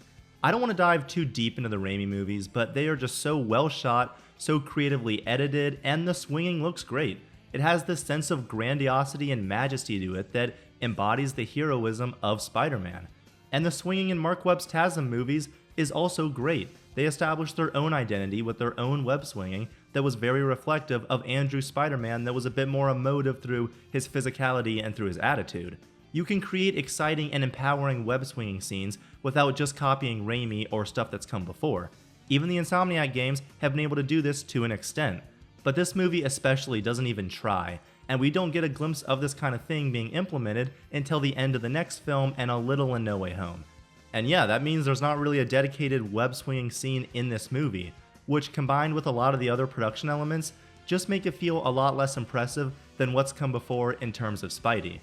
I don't want to dive too deep into the Raimi movies, but they are just so well shot, so creatively edited, and the swinging looks great. It has this sense of grandiosity and majesty to it that embodies the heroism of Spider-Man. And the swinging in Mark Webb's TASM movies is also great. They established their own identity with their own web swinging that was very reflective of Andrew Spider-Man, that was a bit more emotive through his physicality and through his attitude. You can create exciting and empowering web swinging scenes without just copying Raimi or stuff that's come before. Even the Insomniac games have been able to do this to an extent, but this movie especially doesn't even try, and we don't get a glimpse of this kind of thing being implemented until the end of the next film and a little in No Way Home. And yeah, that means there's not really a dedicated web swinging scene in this movie, which combined with a lot of the other production elements just make it feel a lot less impressive than what's come before in terms of Spidey.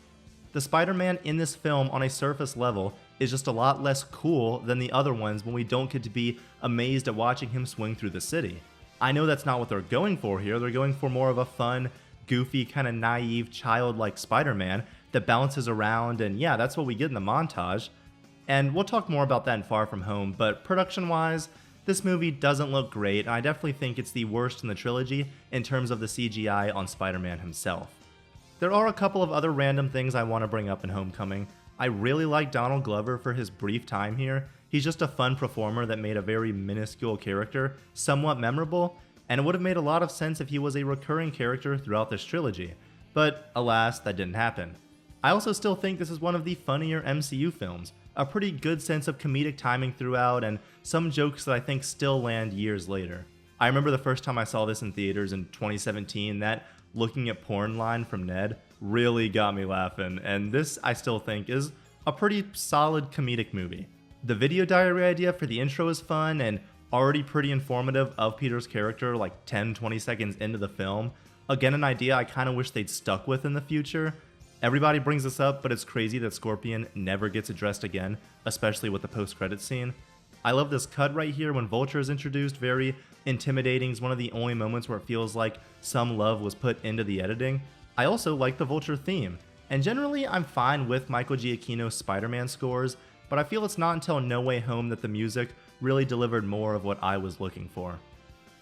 The Spider-Man in this film on a surface level is just a lot less cool than the other ones when we don't get to be amazed at watching him swing through the city. I know that's not what they're going for here. They're going for more of a fun, goofy, kind of naive, childlike Spider-Man that bounces around, and yeah, that's what we get in the montage. And we'll talk more about that in Far From Home, but production-wise, this movie doesn't look great, and I definitely think it's the worst in the trilogy in terms of the CGI on Spider-Man himself. There are a couple of other random things I want to bring up in Homecoming. I really like Donald Glover for his brief time here. He's just a fun performer that made a very minuscule character somewhat memorable, and it would have made a lot of sense if he was a recurring character throughout this trilogy. But alas, that didn't happen. I also still think this is one of the funnier MCU films. A pretty good sense of comedic timing throughout, and some jokes that I think still land years later. I remember the first time I saw this in theaters in 2017, that looking at porn line from Ned really got me laughing, and this I still think is a pretty solid comedic movie. The video diary idea for the intro is fun and already pretty informative of Peter's character like 10-20 seconds into the film. Again, an idea I kind of wish they'd stuck with in the future. Everybody brings this up, but it's crazy that Scorpion never gets addressed again, especially with the post-credits scene. I love this cut right here when Vulture is introduced, very intimidating. It's one of the only moments where it feels like some love was put into the editing. I also like the Vulture theme, and generally I'm fine with Michael Giacchino's Spider-Man scores, but I feel it's not until No Way Home that the music really delivered more of what I was looking for.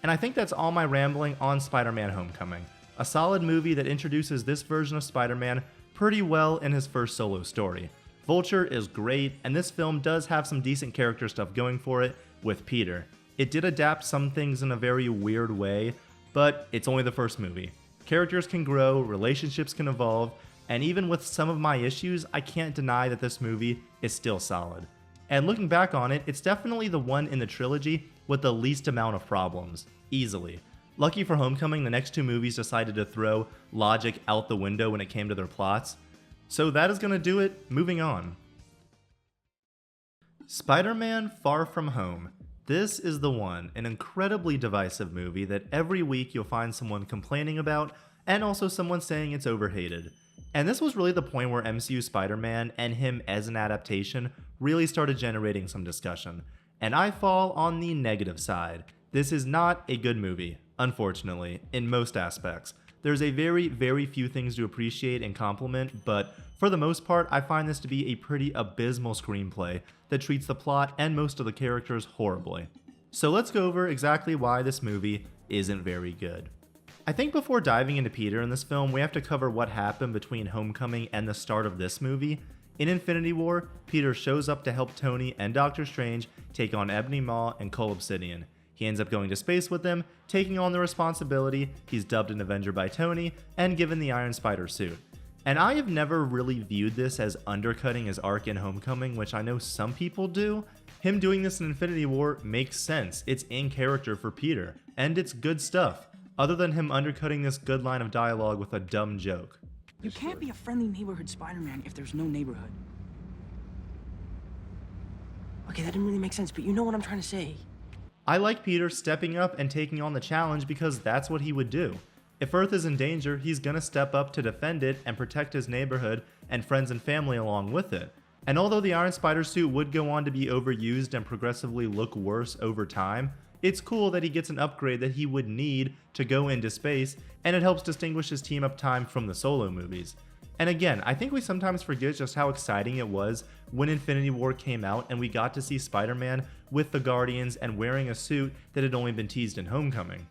And I think that's all my rambling on Spider-Man Homecoming. A solid movie that introduces this version of Spider-Man pretty well in his first solo story. Vulture is great, and this film does have some decent character stuff going for it with Peter. It did adapt some things in a very weird way, but it's only the first movie. Characters can grow, relationships can evolve, and even with some of my issues, I can't deny that this movie is still solid. And looking back on it, it's definitely the one in the trilogy with the least amount of problems, easily. Lucky for Homecoming, the next two movies decided to throw logic out the window when it came to their plots. So that is going to do it. Moving on. Spider-Man Far From Home. This is the one, an incredibly divisive movie that every week you'll find someone complaining about, and also someone saying it's overhated. And this was really the point where MCU Spider-Man and him as an adaptation really started generating some discussion. And I fall on the negative side. This is not a good movie, unfortunately, in most aspects. There's a very few things to appreciate and compliment, but for the most part, I find this to be a pretty abysmal screenplay that treats the plot and most of the characters horribly. So let's go over exactly why this movie isn't very good. I think before diving into Peter in this film, we have to cover what happened between Homecoming and the start of this movie. In Infinity War, Peter shows up to help Tony and Doctor Strange take on Ebony Maw and Cull Obsidian. He ends up going to space with them, taking on the responsibility. He's dubbed an Avenger by Tony, and given the Iron Spider suit. And I have never really viewed this as undercutting his arc in Homecoming, which I know some people do. Him doing this in Infinity War makes sense. It's in character for Peter, and it's good stuff, other than him undercutting this good line of dialogue with a dumb joke. You can't be a friendly neighborhood Spider-Man if there's no neighborhood. Okay, that didn't really make sense, but you know what I'm trying to say. I like Peter stepping up and taking on the challenge because that's what he would do. If Earth is in danger, he's gonna step up to defend it and protect his neighborhood and friends and family along with it. And although the Iron Spider suit would go on to be overused and progressively look worse over time, it's cool that he gets an upgrade that he would need to go into space, and it helps distinguish his team up time from the solo movies. And again, I think we sometimes forget just how exciting it was when Infinity War came out and we got to see Spider-Man with the Guardians and wearing a suit that had only been teased in Homecoming.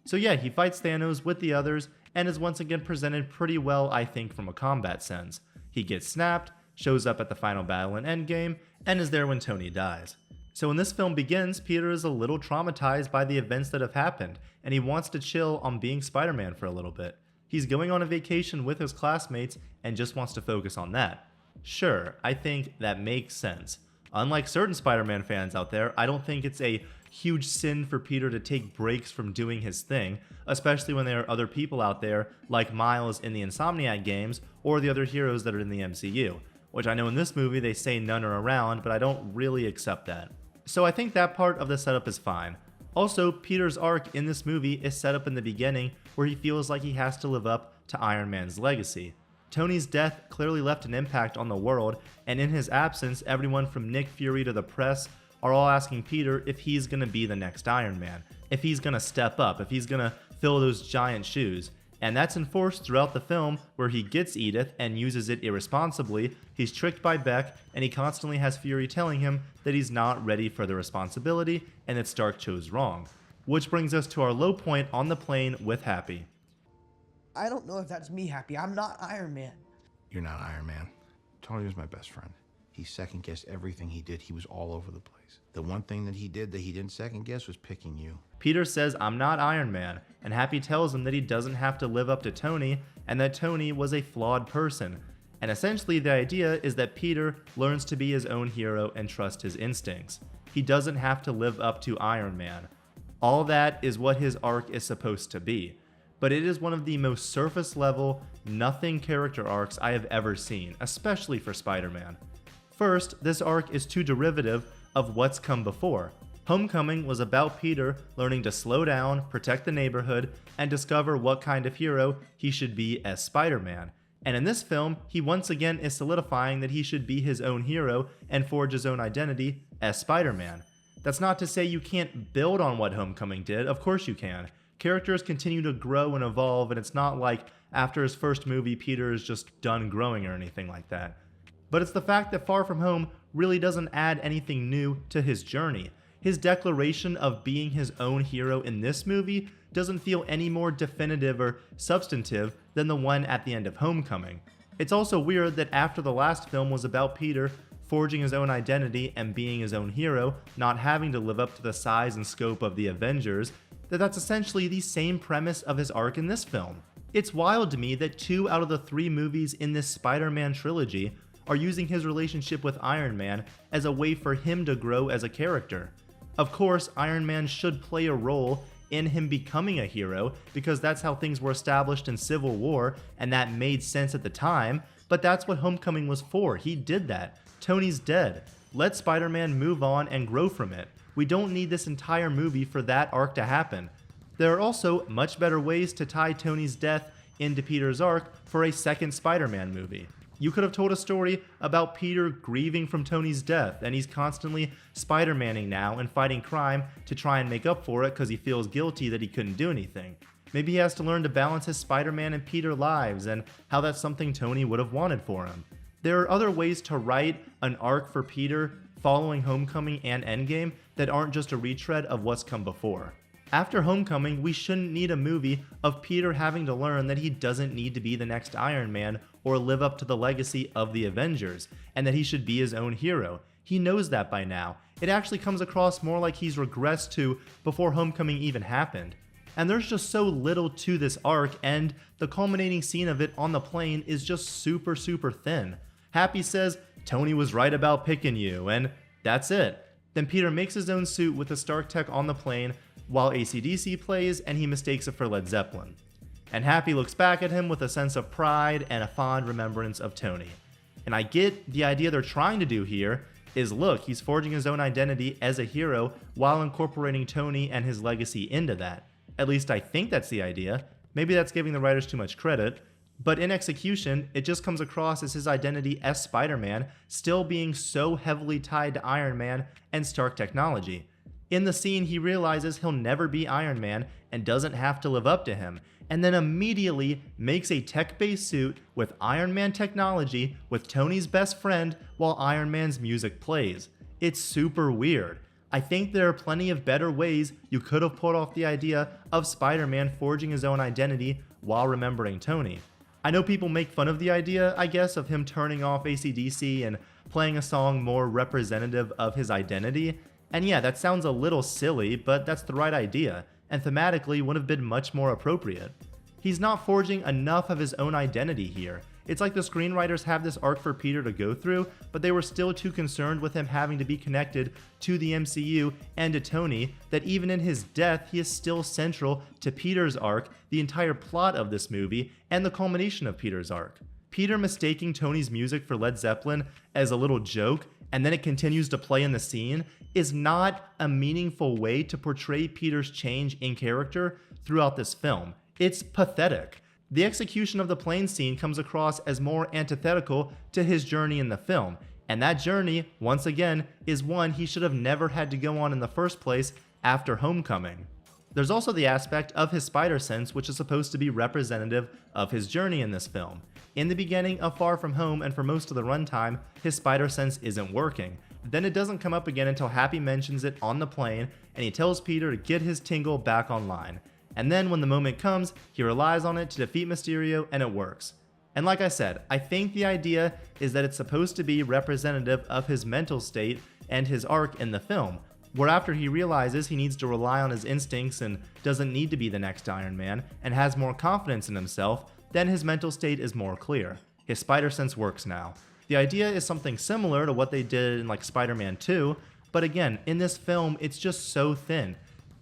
So yeah, he fights Thanos with the others and is once again presented pretty well, I think, from a combat sense. He gets snapped, shows up at the final battle in Endgame, and is there when Tony dies. So when this film begins, Peter is a little traumatized by the events that have happened, and he wants to chill on being Spider-Man for a little bit. He's going on a vacation with his classmates and just wants to focus on that. Sure, I think that makes sense. Unlike certain Spider-Man fans out there, I don't think it's a huge sin for Peter to take breaks from doing his thing, especially when there are other people out there like Miles in the Insomniac games or the other heroes that are in the MCU, which I know in this movie they say none are around, but I don't really accept that. So I think that part of the setup is fine. Also, Peter's arc in this movie is set up in the beginning where he feels like he has to live up to Iron Man's legacy. Tony's death clearly left an impact on the world, and in his absence, everyone from Nick Fury to the press are all asking Peter if he's going to be the next Iron Man, if he's going to step up, if he's going to fill those giant shoes. And that's enforced throughout the film, where he gets Edith and uses it irresponsibly, he's tricked by Beck, and he constantly has Fury telling him that he's not ready for the responsibility and that Stark chose wrong. Which brings us to our low point on the plane with Happy. I don't know if that's me, Happy. I'm not Iron Man. You're not Iron Man. Tony was my best friend. He second-guessed everything he did. He was all over the place. The one thing that he did that he didn't second-guess was picking you. Peter says, "I'm not Iron Man," and Happy tells him that he doesn't have to live up to Tony, and that Tony was a flawed person. And essentially the idea is that Peter learns to be his own hero and trust his instincts. He doesn't have to live up to Iron Man. All that is what his arc is supposed to be. But it is one of the most surface level, nothing character arcs I have ever seen, especially for Spider-Man. First, this arc is too derivative of what's come before. Homecoming was about Peter learning to slow down, protect the neighborhood, and discover what kind of hero he should be as Spider-Man. And in this film, he once again is solidifying that he should be his own hero and forge his own identity as Spider-Man. That's not to say you can't build on what Homecoming did, of course you can. Characters continue to grow and evolve, and it's not like after his first movie Peter is just done growing or anything like that. But it's the fact that Far From Home really doesn't add anything new to his journey. His declaration of being his own hero in this movie doesn't feel any more definitive or substantive than the one at the end of Homecoming. It's also weird that after the last film was about Peter forging his own identity and being his own hero, not having to live up to the size and scope of the Avengers, that's essentially the same premise of his arc in this film. It's wild to me that 2 out of the 3 movies in this Spider-Man trilogy are using his relationship with Iron Man as a way for him to grow as a character. Of course, Iron Man should play a role in him becoming a hero, because that's how things were established in Civil War, and that made sense at the time, but that's what Homecoming was for. He did that. Tony's dead. Let Spider-Man move on and grow from it. We don't need this entire movie for that arc to happen. There are also much better ways to tie Tony's death into Peter's arc for a second Spider-Man movie. You could have told a story about Peter grieving from Tony's death, and he's constantly Spider-Manning now and fighting crime to try and make up for it because he feels guilty that he couldn't do anything. Maybe he has to learn to balance his Spider-Man and Peter lives, and how that's something Tony would have wanted for him. There are other ways to write an arc for Peter following Homecoming and Endgame that aren't just a retread of what's come before. After Homecoming, we shouldn't need a movie of Peter having to learn that he doesn't need to be the next Iron Man or live up to the legacy of the Avengers, and that he should be his own hero. He knows that by now. It actually comes across more like he's regressed to before Homecoming even happened. And there's just so little to this arc, and the culminating scene of it on the plane is just super thin. Happy says, "Tony was right about picking you," and that's it. Then Peter makes his own suit with the Stark tech on the plane, while AC/DC plays and he mistakes it for Led Zeppelin. And Happy looks back at him with a sense of pride and a fond remembrance of Tony. And I get the idea they're trying to do here is, look, he's forging his own identity as a hero while incorporating Tony and his legacy into that. At least I think that's the idea. Maybe that's giving the writers too much credit. But in execution, it just comes across as his identity as Spider-Man still being so heavily tied to Iron Man and Stark technology. In the scene, he realizes he'll never be Iron Man and doesn't have to live up to him, and then immediately makes a tech-based suit with Iron Man technology with Tony's best friend while Iron Man's music plays. It's super weird. I think there are plenty of better ways you could have pulled off the idea of Spider-Man forging his own identity while remembering Tony. I know people make fun of the idea, I guess, of him turning off AC/DC and playing a song more representative of his identity, and yeah, that sounds a little silly, but that's the right idea, and thematically would have been much more appropriate. He's not forging enough of his own identity here. It's like the screenwriters have this arc for Peter to go through, but they were still too concerned with him having to be connected to the MCU and to Tony that even in his death, he is still central to Peter's arc, the entire plot of this movie, and the culmination of Peter's arc. Peter mistaking Tony's music for Led Zeppelin as a little joke, and then it continues to play in the scene, is not a meaningful way to portray Peter's change in character throughout this film. It's pathetic. The execution of the plane scene comes across as more antithetical to his journey in the film, and that journey, once again, is one he should have never had to go on in the first place after Homecoming. There's also the aspect of his spider sense, which is supposed to be representative of his journey in this film. In the beginning of Far From Home and for most of the runtime, his spider sense isn't working. Then it doesn't come up again until Happy mentions it on the plane, and he tells Peter to get his tingle back online. And then when the moment comes, he relies on it to defeat Mysterio, and it works. And like I said, I think the idea is that it's supposed to be representative of his mental state and his arc in the film, where after he realizes he needs to rely on his instincts and doesn't need to be the next Iron Man, and has more confidence in himself, then his mental state is more clear. His spider sense works now. The idea is something similar to what they did in like Spider-Man 2, but again, in this film, it's just so thin.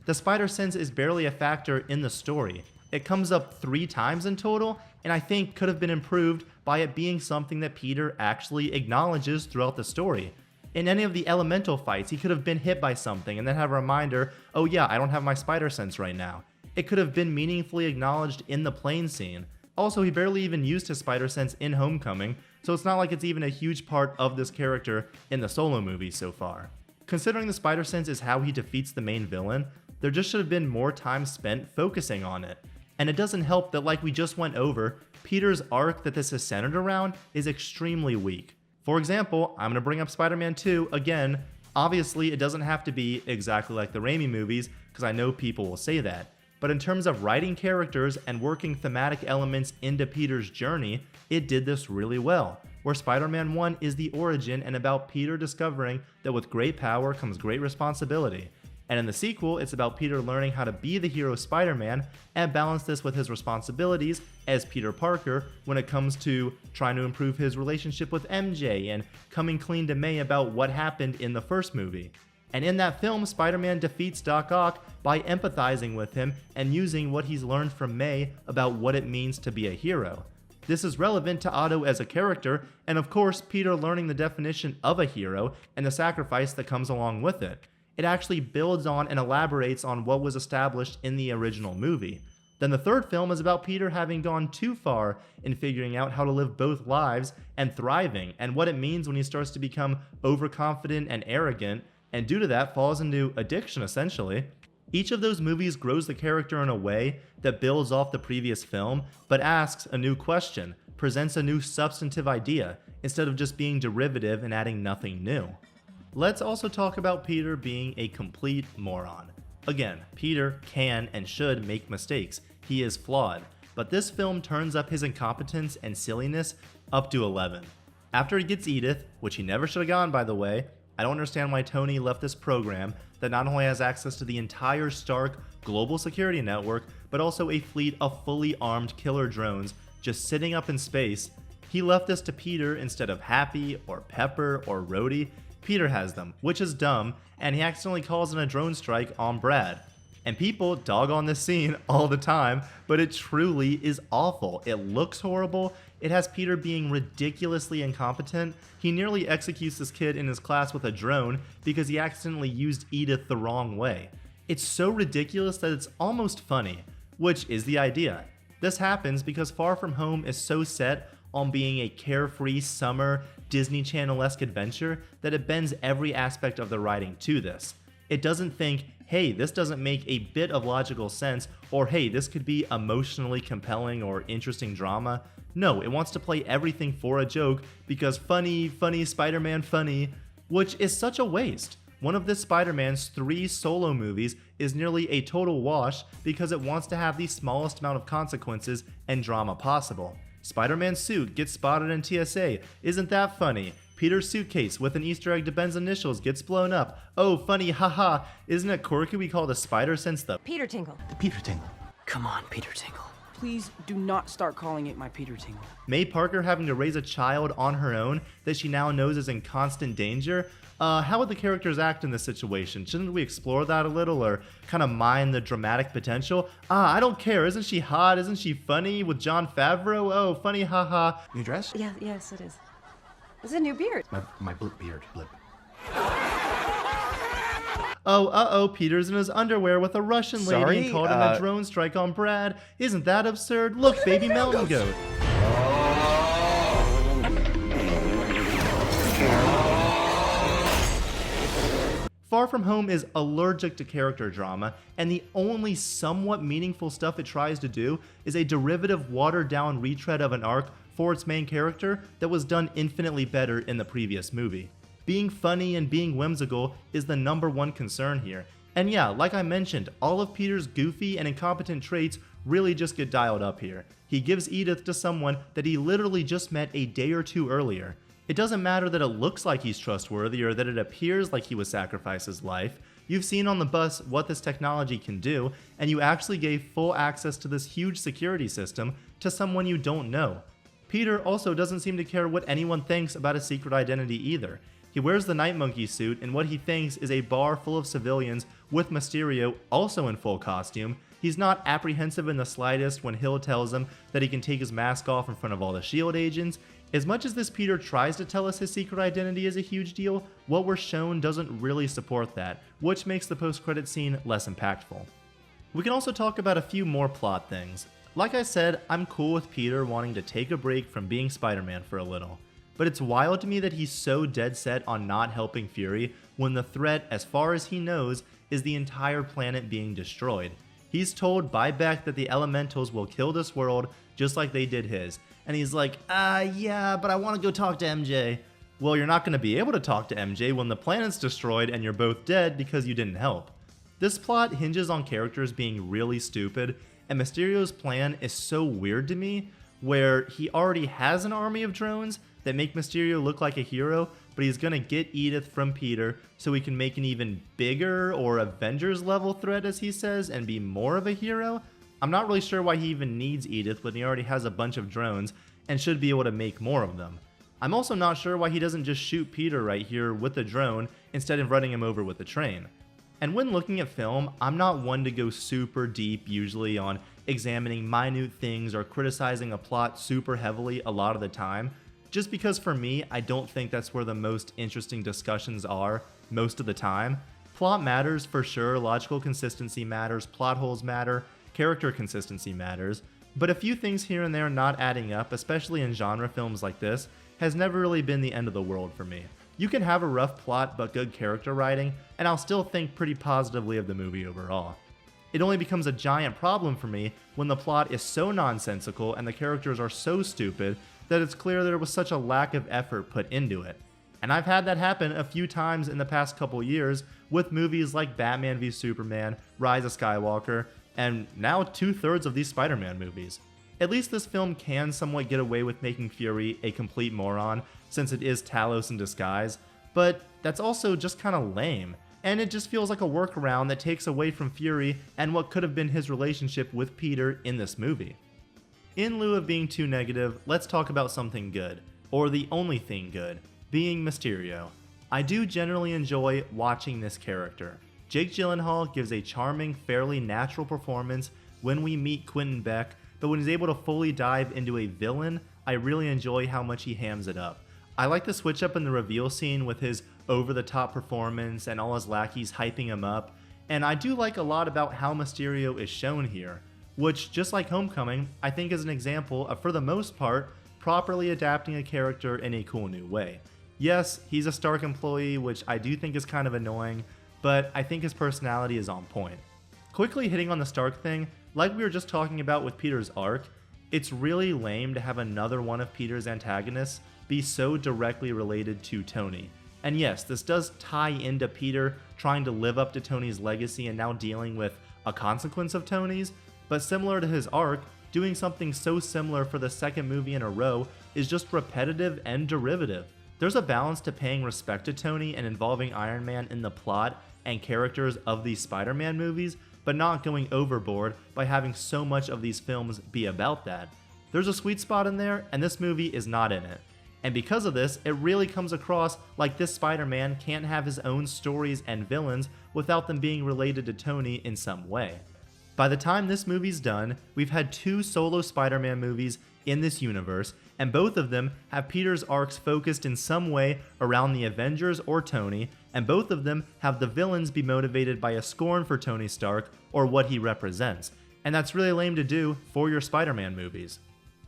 The spider sense is barely a factor in the story. It comes up 3 times in total, and I think could have been improved by it being something that Peter actually acknowledges throughout the story. In any of the elemental fights, he could have been hit by something and then have a reminder, oh yeah, I don't have my spider sense right now. It could have been meaningfully acknowledged in the plane scene. Also, he barely even used his spider sense in Homecoming, so it's not like it's even a huge part of this character in the solo movie so far. Considering the spider sense is how he defeats the main villain, there just should have been more time spent focusing on it. And it doesn't help that, like we just went over, Peter's arc that this is centered around is extremely weak. For example, I'm going to bring up Spider-Man 2 again. Obviously, it doesn't have to be exactly like the Raimi movies, because I know people will say that. But in terms of writing characters and working thematic elements into Peter's journey, it did this really well, where Spider-Man 1 is the origin and about Peter discovering that with great power comes great responsibility. And in the sequel, it's about Peter learning how to be the hero Spider-Man and balance this with his responsibilities as Peter Parker when it comes to trying to improve his relationship with MJ and coming clean to May about what happened in the first movie. And in that film, Spider-Man defeats Doc Ock by empathizing with him and using what he's learned from May about what it means to be a hero. This is relevant to Otto as a character, and of course, Peter learning the definition of a hero and the sacrifice that comes along with it. It actually builds on and elaborates on what was established in the original movie. Then the third film is about Peter having gone too far in figuring out how to live both lives and thriving, and what it means when he starts to become overconfident and arrogant, and due to that falls into addiction essentially. Each of those movies grows the character in a way that builds off the previous film, but asks a new question, presents a new substantive idea, instead of just being derivative and adding nothing new. Let's also talk about Peter being a complete moron. Again, Peter can and should make mistakes. He is flawed, but this film turns up his incompetence and silliness up to 11. After he gets Edith, which he never should have gotten by the way, I don't understand why Tony left this program that not only has access to the entire Stark global security network, but also a fleet of fully armed killer drones just sitting up in space. He left this to Peter instead of Happy or Pepper or Rhodey. Peter has them, which is dumb, and he accidentally calls in a drone strike on Brad. And people dog on this scene all the time, but it truly is awful. It looks horrible. It has Peter being ridiculously incompetent. He nearly executes this kid in his class with a drone because he accidentally used Edith the wrong way. It's so ridiculous that it's almost funny, which is the idea. This happens because Far From Home is so set on being a carefree summer Disney Channel-esque adventure that it bends every aspect of the writing to this. It doesn't think, hey, this doesn't make a bit of logical sense, or hey, this could be emotionally compelling or interesting drama. No, it wants to play everything for a joke because funny, Spider-Man funny, which is such a waste. One of this Spider-Man's 3 solo movies is nearly a total wash because it wants to have the smallest amount of consequences and drama possible. Spider-Man's suit gets spotted in TSA, isn't that funny? Peter's suitcase with an Easter egg to Ben's initials gets blown up, oh funny, haha, isn't it quirky we call the Spider Sense the Peter Tingle. The Peter Tingle. Come on, Peter Tingle. Please do not start calling it my Peter Tingle. May Parker having to raise a child on her own that she now knows is in constant danger? How would the characters act in this situation? Shouldn't we explore that a little or kind of mine the dramatic potential? I don't care. Isn't she hot? Isn't she funny with Jon Favreau? Oh, funny, haha. New dress? Yeah, yes, it is. It's a new beard. My blip beard. Blip. Oh, Peter's in his underwear with a Russian lady Sorry, and called in a drone strike on Brad. Isn't that absurd? Look, baby mountain goat. Far From Home is allergic to character drama, and the only somewhat meaningful stuff it tries to do is a derivative, watered-down retread of an arc for its main character that was done infinitely better in the previous movie. Being funny and being whimsical is the #1 concern here. And yeah, like I mentioned, all of Peter's goofy and incompetent traits really just get dialed up here. He gives Edith to someone that he literally just met a day or 2 earlier. It doesn't matter that it looks like he's trustworthy or that it appears like he would sacrifice his life. You've seen on the bus what this technology can do, and you actually gave full access to this huge security system to someone you don't know. Peter also doesn't seem to care what anyone thinks about his secret identity either. He wears the Night Monkey suit in what he thinks is a bar full of civilians with Mysterio also in full costume. He's not apprehensive in the slightest when Hill tells him that he can take his mask off in front of all the S.H.I.E.L.D. agents. As much as this Peter tries to tell us his secret identity is a huge deal, what we're shown doesn't really support that, which makes the post-credit scene less impactful. We can also talk about a few more plot things. Like I said, I'm cool with Peter wanting to take a break from being Spider-Man for a little. But it's wild to me that he's so dead set on not helping Fury when the threat, as far as he knows, is the entire planet being destroyed. He's told by Beck that the elementals will kill this world just like they did his. And he's like, yeah, but I want to go talk to MJ. Well, you're not going to be able to talk to MJ when the planet's destroyed and you're both dead because you didn't help. This plot hinges on characters being really stupid, and Mysterio's plan is so weird to me, where he already has an army of drones that make Mysterio look like a hero, but he's gonna get Edith from Peter so he can make an even bigger or Avengers level threat, as he says, and be more of a hero. I'm not really sure why he even needs Edith when he already has a bunch of drones and should be able to make more of them. I'm also not sure why he doesn't just shoot Peter right here with the drone instead of running him over with the train. And when looking at film, I'm not one to go super deep usually on examining minute things or criticizing a plot super heavily a lot of the time, just because for me, I don't think that's where the most interesting discussions are most of the time. Plot matters for sure, logical consistency matters, plot holes matter, character consistency matters, but a few things here and there not adding up, especially in genre films like this, has never really been the end of the world for me. You can have a rough plot but good character writing, and I'll still think pretty positively of the movie overall. It only becomes a giant problem for me when the plot is so nonsensical and the characters are so stupid that it's clear there was such a lack of effort put into it. And I've had that happen a few times in the past couple years with movies like Batman v Superman, Rise of Skywalker, and now 2/3 of these Spider-Man movies. At least this film can somewhat get away with making Fury a complete moron, since it is Talos in disguise, but that's also just kinda lame, and it just feels like a workaround that takes away from Fury and what could have been his relationship with Peter in this movie. In lieu of being too negative, let's talk about something good, or the only thing good, being Mysterio. I do generally enjoy watching this character. Jake Gyllenhaal gives a charming, fairly natural performance when we meet Quentin Beck, but when he's able to fully dive into a villain, I really enjoy how much he hams it up. I like the switch up in the reveal scene with his over-the-top performance and all his lackeys hyping him up, and I do like a lot about how Mysterio is shown here, which, just like Homecoming, I think is an example of, for the most part, properly adapting a character in a cool new way. Yes, he's a Stark employee, which I do think is kind of annoying, but I think his personality is on point. Quickly hitting on the Stark thing, like we were just talking about with Peter's arc, it's really lame to have another one of Peter's antagonists be so directly related to Tony. And yes, this does tie into Peter trying to live up to Tony's legacy and now dealing with a consequence of Tony's, but similar to his arc, doing something so similar for the second movie in a row is just repetitive and derivative. There's a balance to paying respect to Tony and involving Iron Man in the plot and characters of these Spider-Man movies, but not going overboard by having so much of these films be about that. There's a sweet spot in there, and this movie is not in it. And because of this, it really comes across like this Spider-Man can't have his own stories and villains without them being related to Tony in some way. By the time this movie's done, we've had 2 solo Spider-Man movies in this universe, and both of them have Peter's arcs focused in some way around the Avengers or Tony, and both of them have the villains be motivated by a scorn for Tony Stark or what he represents. And that's really lame to do for your Spider-Man movies.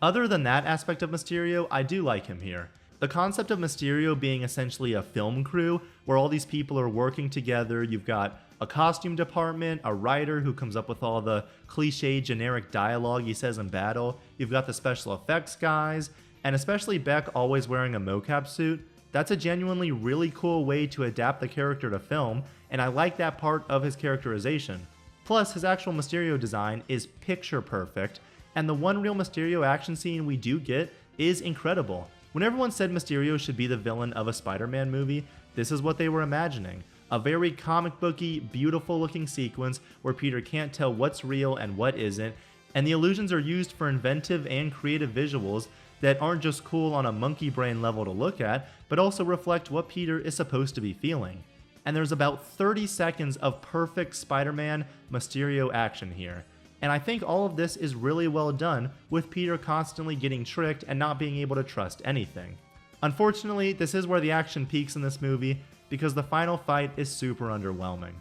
Other than that aspect of Mysterio, I do like him here. The concept of Mysterio being essentially a film crew where all these people are working together, you've got a costume department, a writer who comes up with all the cliche generic dialogue he says in battle, you've got the special effects guys, and especially Beck always wearing a mocap suit. That's a genuinely really cool way to adapt the character to film, and I like that part of his characterization. Plus, his actual Mysterio design is picture perfect, and the one real Mysterio action scene we do get is incredible. When everyone said Mysterio should be the villain of a Spider-Man movie, this is what they were imagining. A very comic booky, beautiful looking sequence where Peter can't tell what's real and what isn't, and the illusions are used for inventive and creative visuals that aren't just cool on a monkey brain level to look at, but also reflect what Peter is supposed to be feeling. And there's about 30 seconds of perfect Spider-Man Mysterio action here. And I think all of this is really well done, with Peter constantly getting tricked and not being able to trust anything. Unfortunately, this is where the action peaks in this movie, because the final fight is super underwhelming.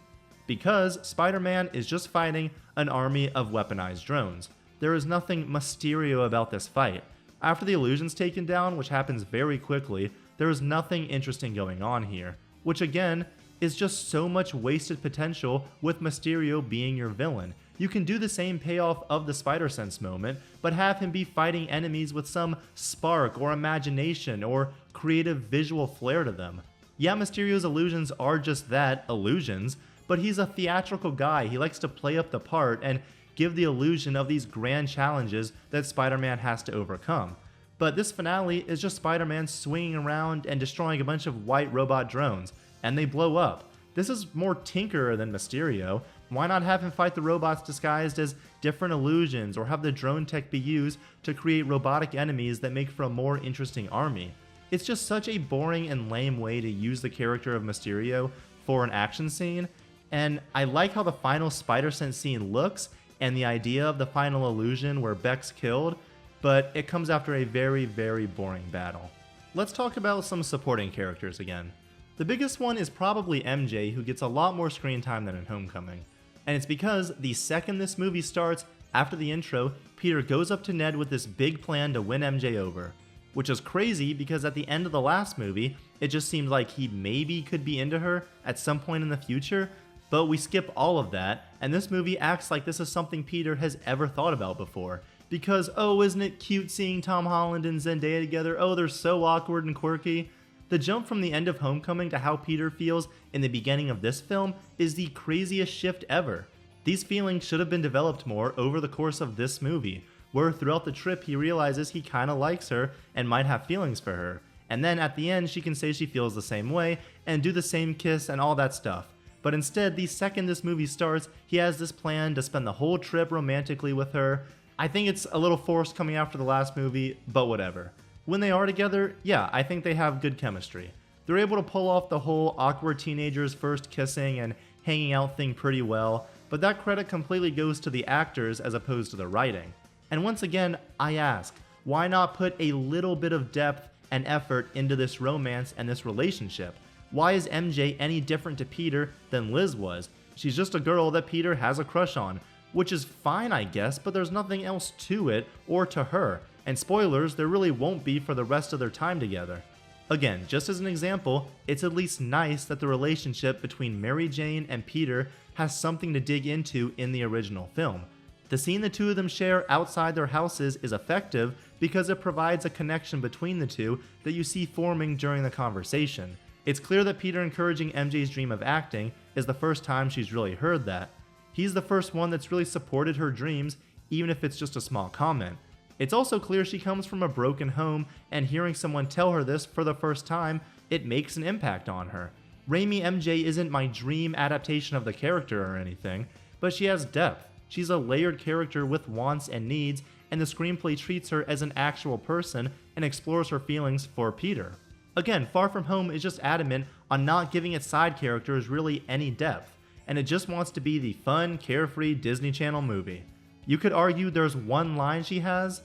Because Spider-Man is just fighting an army of weaponized drones. There is nothing Mysterio about this fight. After the illusion's taken down, which happens very quickly, there is nothing interesting going on here, which again is just so much wasted potential with Mysterio being your villain. You can do the same payoff of the Spider-Sense moment, but have him be fighting enemies with some spark or imagination or creative visual flair to them. Yeah, Mysterio's illusions are just that, illusions, but he's a theatrical guy. He likes to play up the part and give the illusion of these grand challenges that Spider-Man has to overcome. But this finale is just Spider-Man swinging around and destroying a bunch of white robot drones, and they blow up. This is more Tinker than Mysterio. Why not have him fight the robots disguised as different illusions, or have the drone tech be used to create robotic enemies that make for a more interesting army? It's just such a boring and lame way to use the character of Mysterio for an action scene, and I like how the final Spider-Sense scene looks and the idea of the final illusion where Beck's killed, but it comes after a very, very boring battle. Let's talk about some supporting characters again. The biggest one is probably MJ, who gets a lot more screen time than in Homecoming. And it's because the second this movie starts, after the intro, Peter goes up to Ned with this big plan to win MJ over. Which is crazy because at the end of the last movie, it just seemed like he maybe could be into her at some point in the future, but we skip all of that, and this movie acts like this is something Peter has ever thought about before. Because, oh, isn't it cute seeing Tom Holland and Zendaya together? Oh, they're so awkward and quirky. The jump from the end of Homecoming to how Peter feels in the beginning of this film is the craziest shift ever. These feelings should have been developed more over the course of this movie, where throughout the trip he realizes he kinda likes her and might have feelings for her. And then at the end she can say she feels the same way and do the same kiss and all that stuff. But instead, the second this movie starts, he has this plan to spend the whole trip romantically with her. I think it's a little forced coming after the last movie, but whatever. When they are together, yeah, I think they have good chemistry. They're able to pull off the whole awkward teenagers first kissing and hanging out thing pretty well, but that credit completely goes to the actors as opposed to the writing. And once again, I ask, why not put a little bit of depth and effort into this romance and this relationship? Why is MJ any different to Peter than Liz was? She's just a girl that Peter has a crush on, which is fine, I guess, but there's nothing else to it or to her. And spoilers, there really won't be for the rest of their time together. Again, just as an example, it's at least nice that the relationship between Mary Jane and Peter has something to dig into in the original film. The scene the two of them share outside their houses is effective because it provides a connection between the two that you see forming during the conversation. It's clear that Peter encouraging MJ's dream of acting is the first time she's really heard that. He's the first one that's really supported her dreams, even if it's just a small comment. It's also clear she comes from a broken home, and hearing someone tell her this for the first time, it makes an impact on her. Raimi MJ isn't my dream adaptation of the character or anything, but she has depth. She's a layered character with wants and needs, and the screenplay treats her as an actual person and explores her feelings for Peter. Again, Far From Home is just adamant on not giving its side characters really any depth, and it just wants to be the fun, carefree Disney Channel movie. You could argue there's one line she has.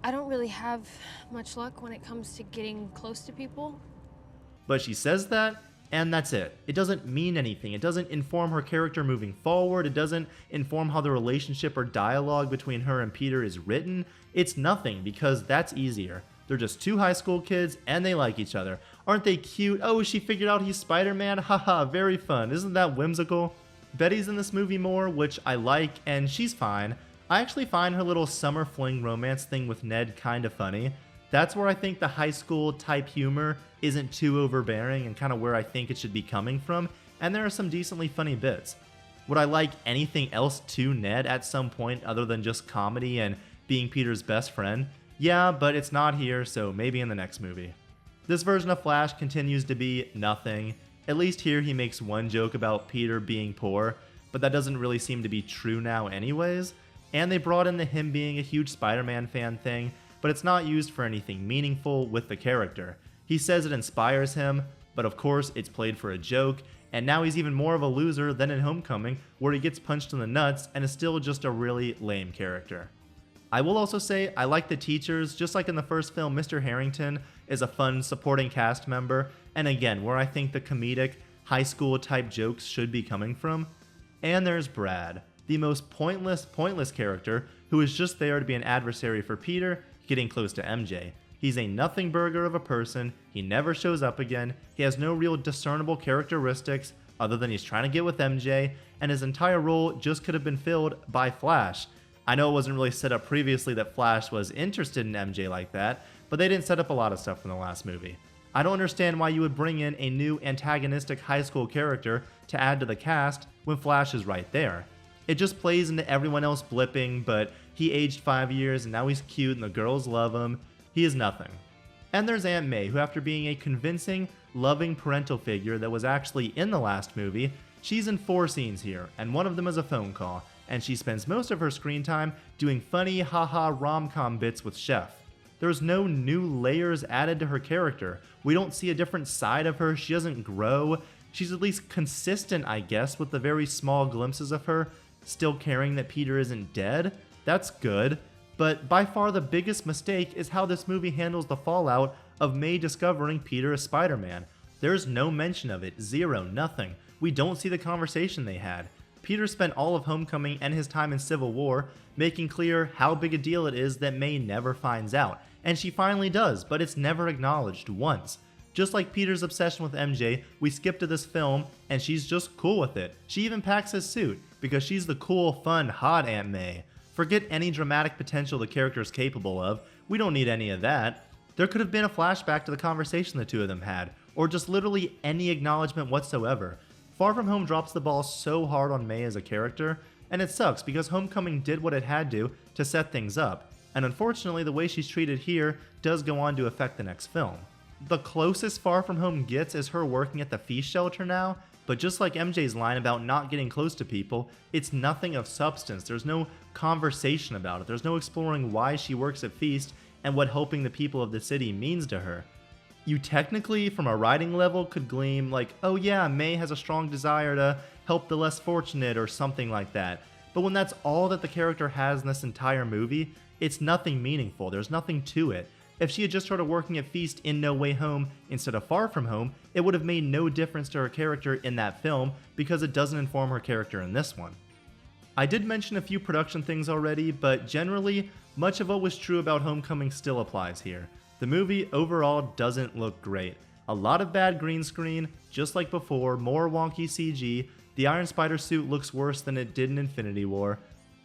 I don't really have much luck when it comes to getting close to people. But she says that, and that's it. It doesn't mean anything. It doesn't inform her character moving forward. It doesn't inform how the relationship or dialogue between her and Peter is written. It's nothing, because that's easier. They're just two high school kids, and they like each other. Aren't they cute? Oh, she figured out he's Spider-Man? Haha, very fun. Isn't that whimsical? Betty's in this movie more, which I like, and she's fine. I actually find her little summer fling romance thing with Ned kind of funny. That's where I think the high school type humor isn't too overbearing and kind of where I think it should be coming from, and there are some decently funny bits. Would I like anything else to Ned at some point other than just comedy and being Peter's best friend? Yeah, but it's not here, so maybe in the next movie. This version of Flash continues to be nothing. At least here he makes one joke about Peter being poor, but that doesn't really seem to be true now anyways. And they brought in the him being a huge Spider-Man fan thing, but it's not used for anything meaningful with the character. He says it inspires him, but of course it's played for a joke, and now he's even more of a loser than in Homecoming, where he gets punched in the nuts and is still just a really lame character. I will also say I like the teachers, just like in the first film. Mr. Harrington is a fun supporting cast member, and again, where I think the comedic, high school type jokes should be coming from. And there's Brad, the most pointless character who is just there to be an adversary for Peter, getting close to MJ. He's a nothing burger of a person, he never shows up again, he has no real discernible characteristics other than he's trying to get with MJ, and his entire role just could have been filled by Flash. I know it wasn't really set up previously that Flash was interested in MJ like that, but they didn't set up a lot of stuff in the last movie. I don't understand why you would bring in a new antagonistic high school character to add to the cast when Flash is right there. It just plays into everyone else blipping, but he aged 5 years and now he's cute and the girls love him. He is nothing. And there's Aunt May, who after being a convincing, loving parental figure that was actually in the last movie, she's in 4 scenes here, and one of them is a phone call, and she spends most of her screen time doing funny haha rom-com bits with Chef. There's no new layers added to her character. We don't see a different side of her, she doesn't grow. She's at least consistent, I guess, with the very small glimpses of her still caring that Peter isn't dead. That's good. But by far the biggest mistake is how this movie handles the fallout of May discovering Peter is Spider-Man. There's no mention of it, zero, nothing. We don't see the conversation they had. Peter spent all of Homecoming and his time in Civil War making clear how big a deal it is that May never finds out. And she finally does, but it's never acknowledged once. Just like Peter's obsession with MJ, we skip to this film and she's just cool with it. She even packs his suit because she's the cool, fun, hot Aunt May. Forget any dramatic potential the character is capable of. We don't need any of that. There could have been a flashback to the conversation the two of them had, or just literally any acknowledgement whatsoever. Far From Home drops the ball so hard on May as a character, and it sucks because Homecoming did what it had to set things up, and unfortunately the way she's treated here does go on to affect the next film. The closest Far From Home gets is her working at the feast shelter now, but just like MJ's line about not getting close to people, it's nothing of substance. There's no conversation about it. There's no exploring why she works at Feast and what helping the people of the city means to her. You technically, from a writing level, could glean like, oh yeah, May has a strong desire to help the less fortunate or something like that. But when that's all that the character has in this entire movie, it's nothing meaningful. There's nothing to it. If she had just started working at Feast in No Way Home instead of Far From Home, it would have made no difference to her character in that film because it doesn't inform her character in this one. I did mention a few production things already, but generally, much of what was true about Homecoming still applies here. The movie overall doesn't look great. A lot of bad green screen, just like before, more wonky CG, the Iron Spider suit looks worse than it did in Infinity War.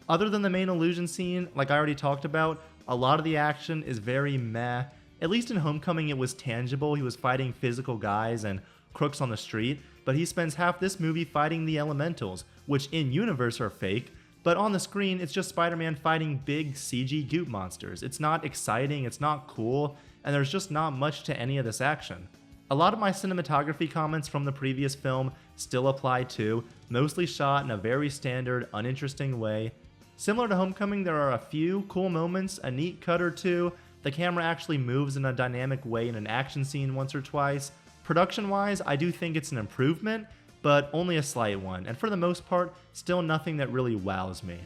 Other than the main illusion scene, like I already talked about, a lot of the action is very meh. At least in Homecoming it was tangible, he was fighting physical guys and crooks on the street, but he spends half this movie fighting the elementals, which in universe are fake, but on the screen it's just Spider-Man fighting big CG goop monsters. It's not exciting, it's not cool, and there's just not much to any of this action. A lot of my cinematography comments from the previous film still apply too, mostly shot in a very standard, uninteresting way. Similar to Homecoming, there are a few cool moments, a neat cut or two, the camera actually moves in a dynamic way in an action scene once or twice. Production-wise, I do think it's an improvement, but only a slight one, and for the most part, still nothing that really wows me.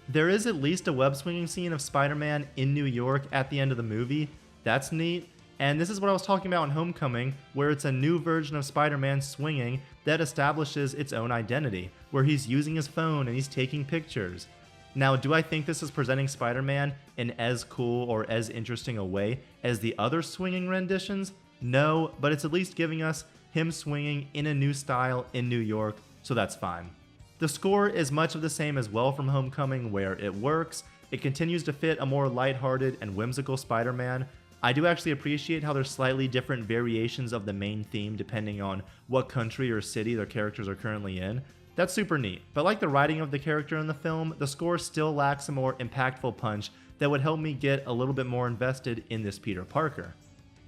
There is at least a web-swinging scene of Spider-Man in New York at the end of the movie. That's neat. And this is what I was talking about in Homecoming, where it's a new version of Spider-Man swinging that establishes its own identity, where he's using his phone and he's taking pictures. Now, do I think this is presenting Spider-Man in as cool or as interesting a way as the other swinging renditions? No, but it's at least giving us him swinging in a new style in New York, so that's fine. The score is much of the same as well from Homecoming, where it works. It continues to fit a more lighthearted and whimsical Spider-Man. I do actually appreciate how there's slightly different variations of the main theme depending on what country or city their characters are currently in. That's super neat, but like the writing of the character in the film, the score still lacks a more impactful punch that would help me get a little bit more invested in this Peter Parker.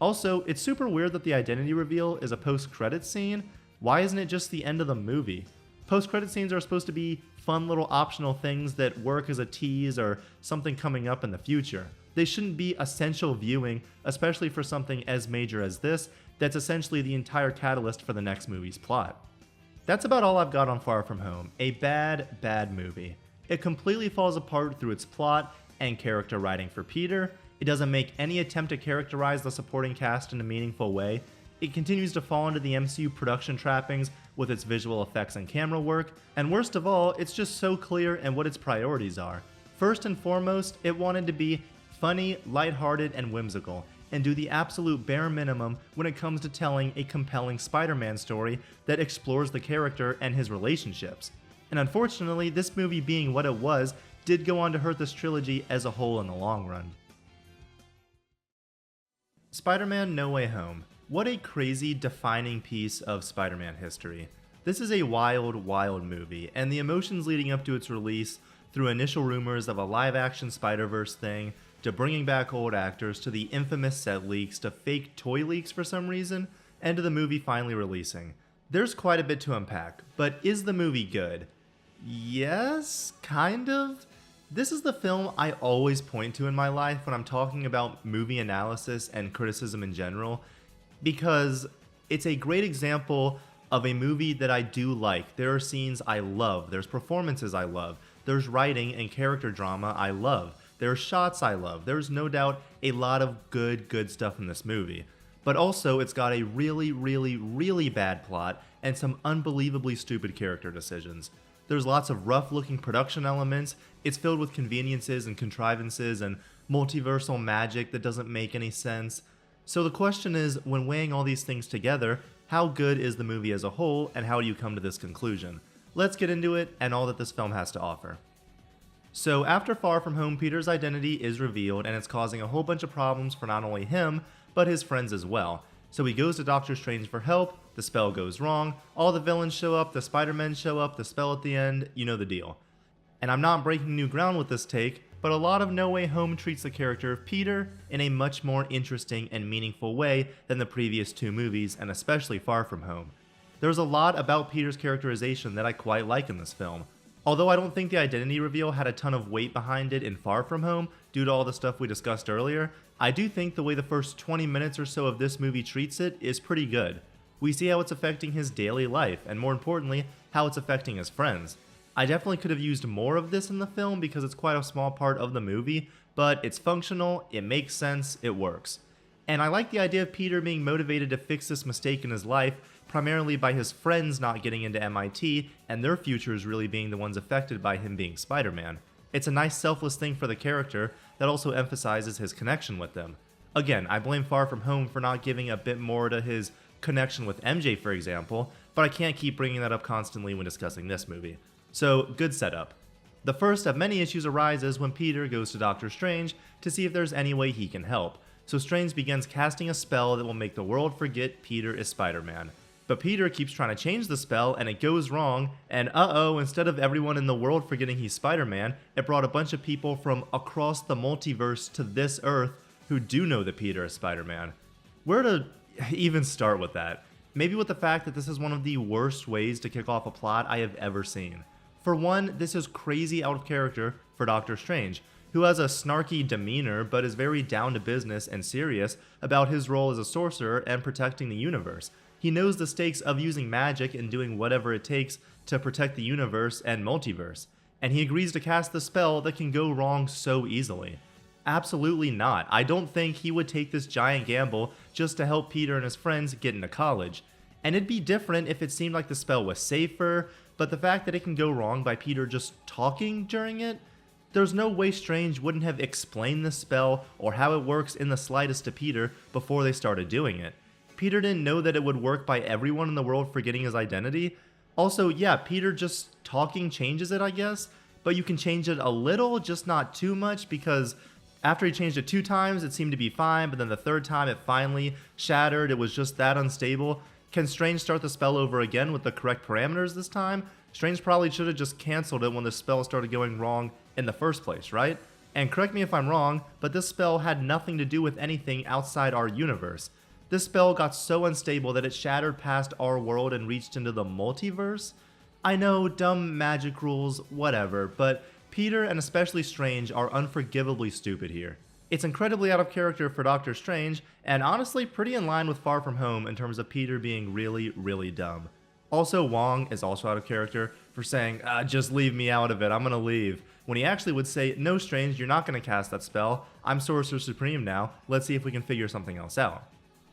Also, it's super weird that the identity reveal is a post-credits scene. Why isn't it just the end of the movie? Post-credit scenes are supposed to be fun little optional things that work as a tease or something coming up in the future. They shouldn't be essential viewing, especially for something as major as this, that's essentially the entire catalyst for the next movie's plot. That's about all I've got on Far From Home. A bad, bad movie. It completely falls apart through its plot and character writing for Peter. It doesn't make any attempt to characterize the supporting cast in a meaningful way. It continues to fall into the MCU production trappings with its visual effects and camera work, and worst of all, it's just so clear in what its priorities are. First and foremost, it wanted to be funny, lighthearted, and whimsical, and do the absolute bare minimum when it comes to telling a compelling Spider-Man story that explores the character and his relationships. And unfortunately, this movie being what it was, did go on to hurt this trilogy as a whole in the long run. Spider-Man No Way Home. What a crazy, defining piece of Spider-Man history. This is a wild, wild movie, and the emotions leading up to its release, through initial rumors of a live-action Spider-Verse thing, to bringing back old actors, to the infamous set leaks, to fake toy leaks for some reason, and to the movie finally releasing. There's quite a bit to unpack, but is the movie good? Yes, kind of. This is the film I always point to in my life when I'm talking about movie analysis and criticism in general, because it's a great example of a movie that I do like. There are scenes I love, there's performances I love, there's writing and character drama I love, there are shots I love, there's no doubt a lot of good stuff in this movie. But also it's got a really, really, really bad plot and some unbelievably stupid character decisions. There's lots of rough-looking production elements, it's filled with conveniences and contrivances and multiversal magic that doesn't make any sense. So the question is, when weighing all these things together, how good is the movie as a whole, and how do you come to this conclusion? Let's get into it and all that this film has to offer. So after Far From Home, Peter's identity is revealed, and it's causing a whole bunch of problems for not only him, but his friends as well. So he goes to Doctor Strange for help, the spell goes wrong, all the villains show up, the Spider-Men show up, the spell at the end, you know the deal. And I'm not breaking new ground with this take, but a lot of No Way Home treats the character of Peter in a much more interesting and meaningful way than the previous two movies, and especially Far From Home. There's a lot about Peter's characterization that I quite like in this film. Although I don't think the identity reveal had a ton of weight behind it in Far From Home, due to all the stuff we discussed earlier, I do think the way the first 20 minutes or so of this movie treats it is pretty good. We see how it's affecting his daily life, and more importantly, how it's affecting his friends. I definitely could have used more of this in the film because it's quite a small part of the movie, but it's functional, it makes sense, it works. And I like the idea of Peter being motivated to fix this mistake in his life, primarily by his friends not getting into MIT, and their futures really being the ones affected by him being Spider-Man. It's a nice selfless thing for the character that also emphasizes his connection with them. Again, I blame Far From Home for not giving a bit more to his connection with MJ, for example, but I can't keep bringing that up constantly when discussing this movie. So, good setup. The first of many issues arises when Peter goes to Doctor Strange to see if there's any way he can help. So Strange begins casting a spell that will make the world forget Peter is Spider-Man. But Peter keeps trying to change the spell and it goes wrong, and instead of everyone in the world forgetting he's Spider-Man, it brought a bunch of people from across the multiverse to this Earth who do know that Peter is Spider-Man. Where to even start with that? Maybe with the fact that this is one of the worst ways to kick off a plot I have ever seen. For one, this is crazy out of character for Doctor Strange, who has a snarky demeanor but is very down to business and serious about his role as a sorcerer and protecting the universe. He knows the stakes of using magic and doing whatever it takes to protect the universe and multiverse, and he agrees to cast the spell that can go wrong so easily. Absolutely not. I don't think he would take this giant gamble just to help Peter and his friends get into college. And it'd be different if it seemed like the spell was safer, but the fact that it can go wrong by Peter just talking during it, there's no way Strange wouldn't have explained the spell or how it works in the slightest to Peter before they started doing it. Peter didn't know that it would work by everyone in the world forgetting his identity. Also, yeah, Peter just talking changes it, I guess, but you can change it a little, just not too much, because after he changed it 2 times, it seemed to be fine, but then the 3rd time it finally shattered. It was just that unstable. Can Strange start the spell over again with the correct parameters this time? Strange probably should have just canceled it when the spell started going wrong in the first place, right? And correct me if I'm wrong, but this spell had nothing to do with anything outside our universe. This spell got so unstable that it shattered past our world and reached into the multiverse? I know, dumb magic rules, whatever, but Peter and especially Strange are unforgivably stupid here. It's incredibly out of character for Doctor Strange, and honestly pretty in line with Far From Home in terms of Peter being really, really dumb. Also, Wong is also out of character for saying, just leave me out of it, I'm gonna leave, when he actually would say, no Strange, you're not gonna cast that spell, I'm Sorcerer Supreme now, let's see if we can figure something else out.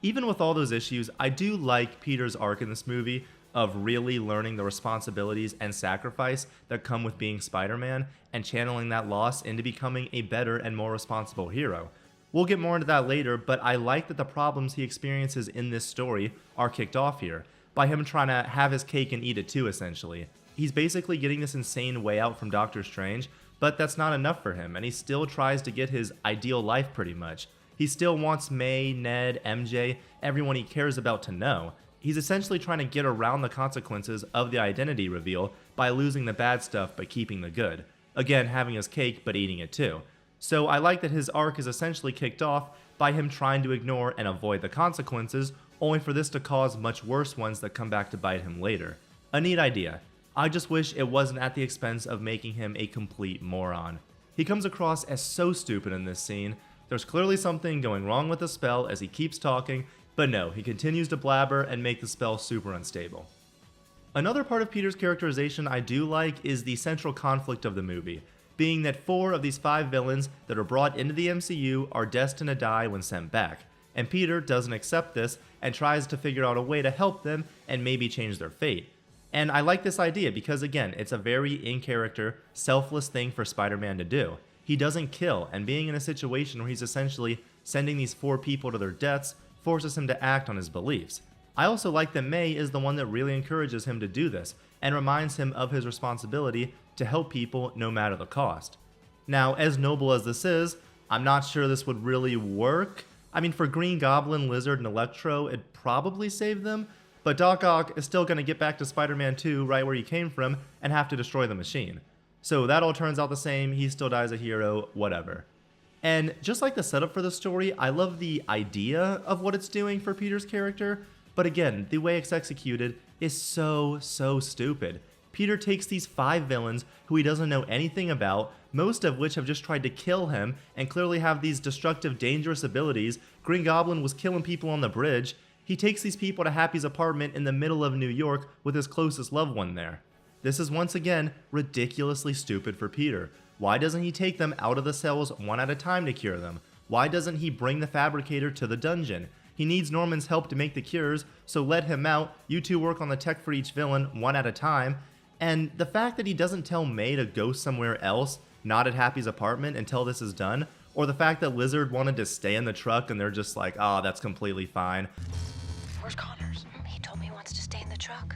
Even with all those issues, I do like Peter's arc in this movie of really learning the responsibilities and sacrifice that come with being Spider-Man and channeling that loss into becoming a better and more responsible hero. We'll get more into that later, but I like that the problems he experiences in this story are kicked off here, by him trying to have his cake and eat it too, essentially. He's basically getting this insane way out from Doctor Strange, but that's not enough for him, and he still tries to get his ideal life pretty much. He still wants May, Ned, MJ, everyone he cares about to know. He's essentially trying to get around the consequences of the identity reveal by losing the bad stuff but keeping the good. Again, having his cake but eating it too. So I like that his arc is essentially kicked off by him trying to ignore and avoid the consequences, only for this to cause much worse ones that come back to bite him later. A neat idea. I just wish it wasn't at the expense of making him a complete moron. He comes across as so stupid in this scene. There's clearly something going wrong with the spell as he keeps talking, but no, he continues to blabber and make the spell super unstable. Another part of Peter's characterization I do like is the central conflict of the movie, being that 4 of these 5 villains that are brought into the MCU are destined to die when sent back, and Peter doesn't accept this and tries to figure out a way to help them and maybe change their fate. And I like this idea because again, it's a very in-character, selfless thing for Spider-Man to do. He doesn't kill, and being in a situation where he's essentially sending these 4 people to their deaths forces him to act on his beliefs. I also like that May is the one that really encourages him to do this, and reminds him of his responsibility to help people no matter the cost. Now, as noble as this is, I'm not sure this would really work. I mean, for Green Goblin, Lizard, and Electro, it'd probably save them, but Doc Ock is still going to get back to Spider-Man 2 right where he came from and have to destroy the machine. So that all turns out the same, he still dies a hero, whatever. And just like the setup for the story, I love the idea of what it's doing for Peter's character, but again, the way it's executed is so stupid. Peter takes these 5 villains who he doesn't know anything about, most of which have just tried to kill him and clearly have these destructive, dangerous abilities. Green Goblin was killing people on the bridge. He takes these people to Happy's apartment in the middle of New York with his closest loved one there. This is once again ridiculously stupid for Peter. Why doesn't he take them out of the cells one at a time to cure them? Why doesn't he bring the Fabricator to the dungeon? He needs Norman's help to make the cures, so let him out, you two work on the tech for each villain one at a time. And the fact that he doesn't tell May to go somewhere else, not at Happy's apartment, until this is done, or the fact that Lizard wanted to stay in the truck and they're just like, oh, that's completely fine. Where's Connors? He told me he wants to stay in the truck.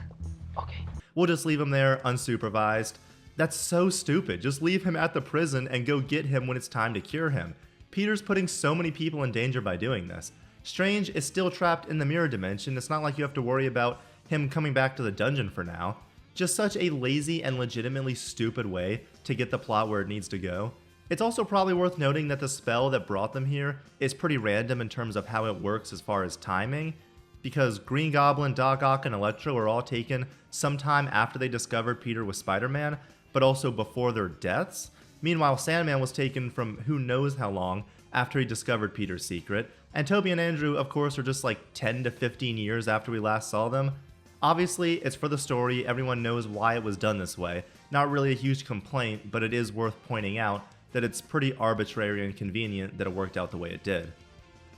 Okay. We'll just leave him there unsupervised. That's so stupid. Just leave him at the prison and go get him when it's time to cure him. Peter's putting so many people in danger by doing this. Strange is still trapped in the mirror dimension. It's not like you have to worry about him coming back to the dungeon for now. Just such a lazy and legitimately stupid way to get the plot where it needs to go. It's also probably worth noting that the spell that brought them here is pretty random in terms of how it works as far as timing, because Green Goblin, Doc Ock, and Electro were all taken sometime after they discovered Peter was Spider-Man, but also before their deaths. Meanwhile, Sandman was taken from who knows how long after he discovered Peter's secret, and Toby and Andrew, of course, are just like 10 to 15 years after we last saw them. Obviously, it's for the story, everyone knows why it was done this way. Not really a huge complaint, but it is worth pointing out that it's pretty arbitrary and convenient that it worked out the way it did.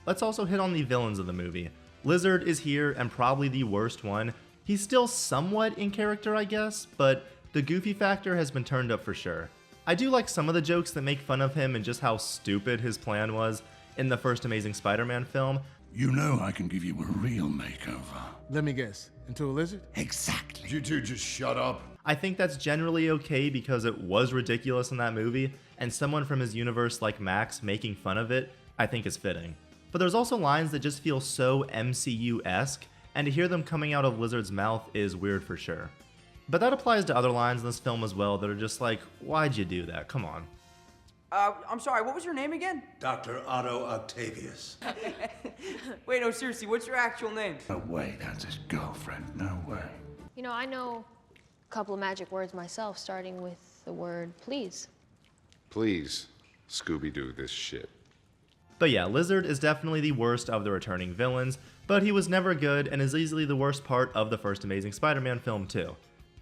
Let's also hit on the villains of the movie. Lizard is here and probably the worst one. He's still somewhat in character, I guess, but the goofy factor has been turned up for sure. I do like some of the jokes that make fun of him and just how stupid his plan was in the first Amazing Spider-Man film. You know I can give you a real makeover. Let me guess. Into a lizard? Exactly. You two just shut up. I think that's generally okay because it was ridiculous in that movie, and someone from his universe like Max making fun of it, I think is fitting. But there's also lines that just feel so MCU-esque, and to hear them coming out of Lizard's mouth is weird for sure. But that applies to other lines in this film as well that are just like, why'd you do that? Come on. I'm sorry, what was your name again? Dr. Otto Octavius. Wait, no, seriously, what's your actual name? No way, that's his girlfriend. No way. You know, I know a couple of magic words myself, starting with the word please. Please, Scooby-Doo this shit. But yeah, Lizard is definitely the worst of the returning villains, but he was never good and is easily the worst part of the first Amazing Spider-Man film too.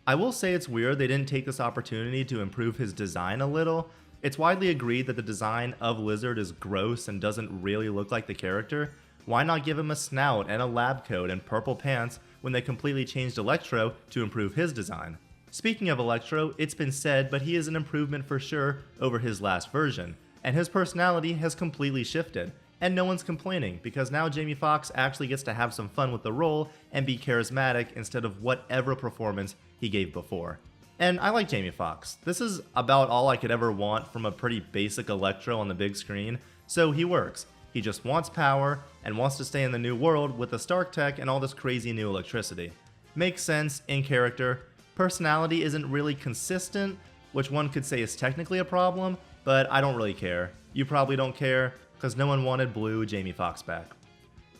I will say it's weird they didn't take this opportunity to improve his design a little. It's widely agreed that the design of Lizard is gross and doesn't really look like the character. Why not give him a snout and a lab coat and purple pants when they completely changed Electro to improve his design? Speaking of Electro, it's been said, but he is an improvement for sure over his last version, and his personality has completely shifted, and no one's complaining because now Jamie Foxx actually gets to have some fun with the role and be charismatic instead of whatever performance he gave before. And I like Jamie Foxx. This is about all I could ever want from a pretty basic Electro on the big screen, so he works. He just wants power and wants to stay in the new world with the Stark tech and all this crazy new electricity. Makes sense in character. Personality isn't really consistent, which one could say is technically a problem, but I don't really care. You probably don't care, because no one wanted blue Jamie Foxx back.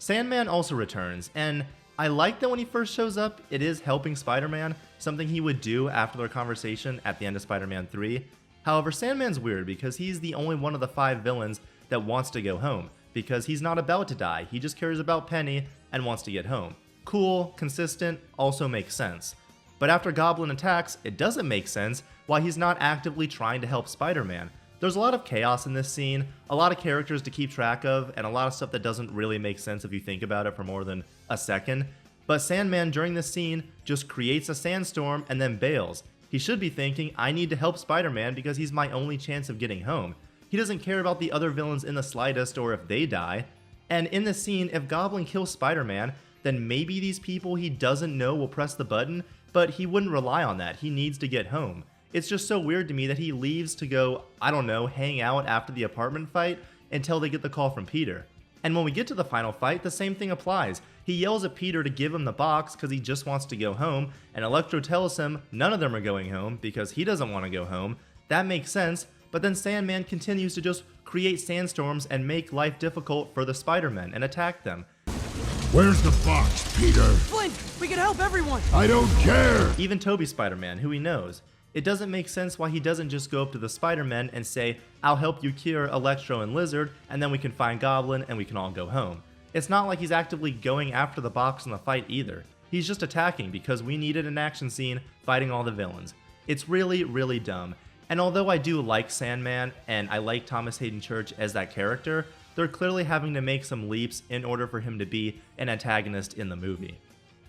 Sandman also returns, and I like that when he first shows up, it is helping Spider-Man, something he would do after their conversation at the end of Spider-Man 3. However, Sandman's weird because he's the only one of the 5 villains that wants to go home, because he's not about to die, he just cares about Penny and wants to get home. Cool, consistent, also makes sense. But after Goblin attacks, it doesn't make sense why he's not actively trying to help Spider-Man. There's a lot of chaos in this scene, a lot of characters to keep track of, and a lot of stuff that doesn't really make sense if you think about it for more than a second. But Sandman during this scene just creates a sandstorm and then bails. He should be thinking, I need to help Spider-Man because he's my only chance of getting home. He doesn't care about the other villains in the slightest or if they die. And in this scene, if Goblin kills Spider-Man, then maybe these people he doesn't know will press the button, but he wouldn't rely on that. He needs to get home. It's just so weird to me that he leaves to go, I don't know, hang out after the apartment fight until they get the call from Peter. And when we get to the final fight, the same thing applies. He yells at Peter to give him the box because he just wants to go home, and Electro tells him none of them are going home because he doesn't want to go home. That makes sense, but then Sandman continues to just create sandstorms and make life difficult for the Spider-Men and attack them. Where's the box, Peter? Flint, we can help everyone! I don't care! Even Toby Spider-Man, who he knows. It doesn't make sense why he doesn't just go up to the Spider-Men and say, I'll help you cure Electro and Lizard, and then we can find Goblin and we can all go home. It's not like he's actively going after the box in the fight either. He's just attacking because we needed an action scene fighting all the villains. It's really, really dumb. And although I do like Sandman, and I like Thomas Hayden Church as that character, they're clearly having to make some leaps in order for him to be an antagonist in the movie.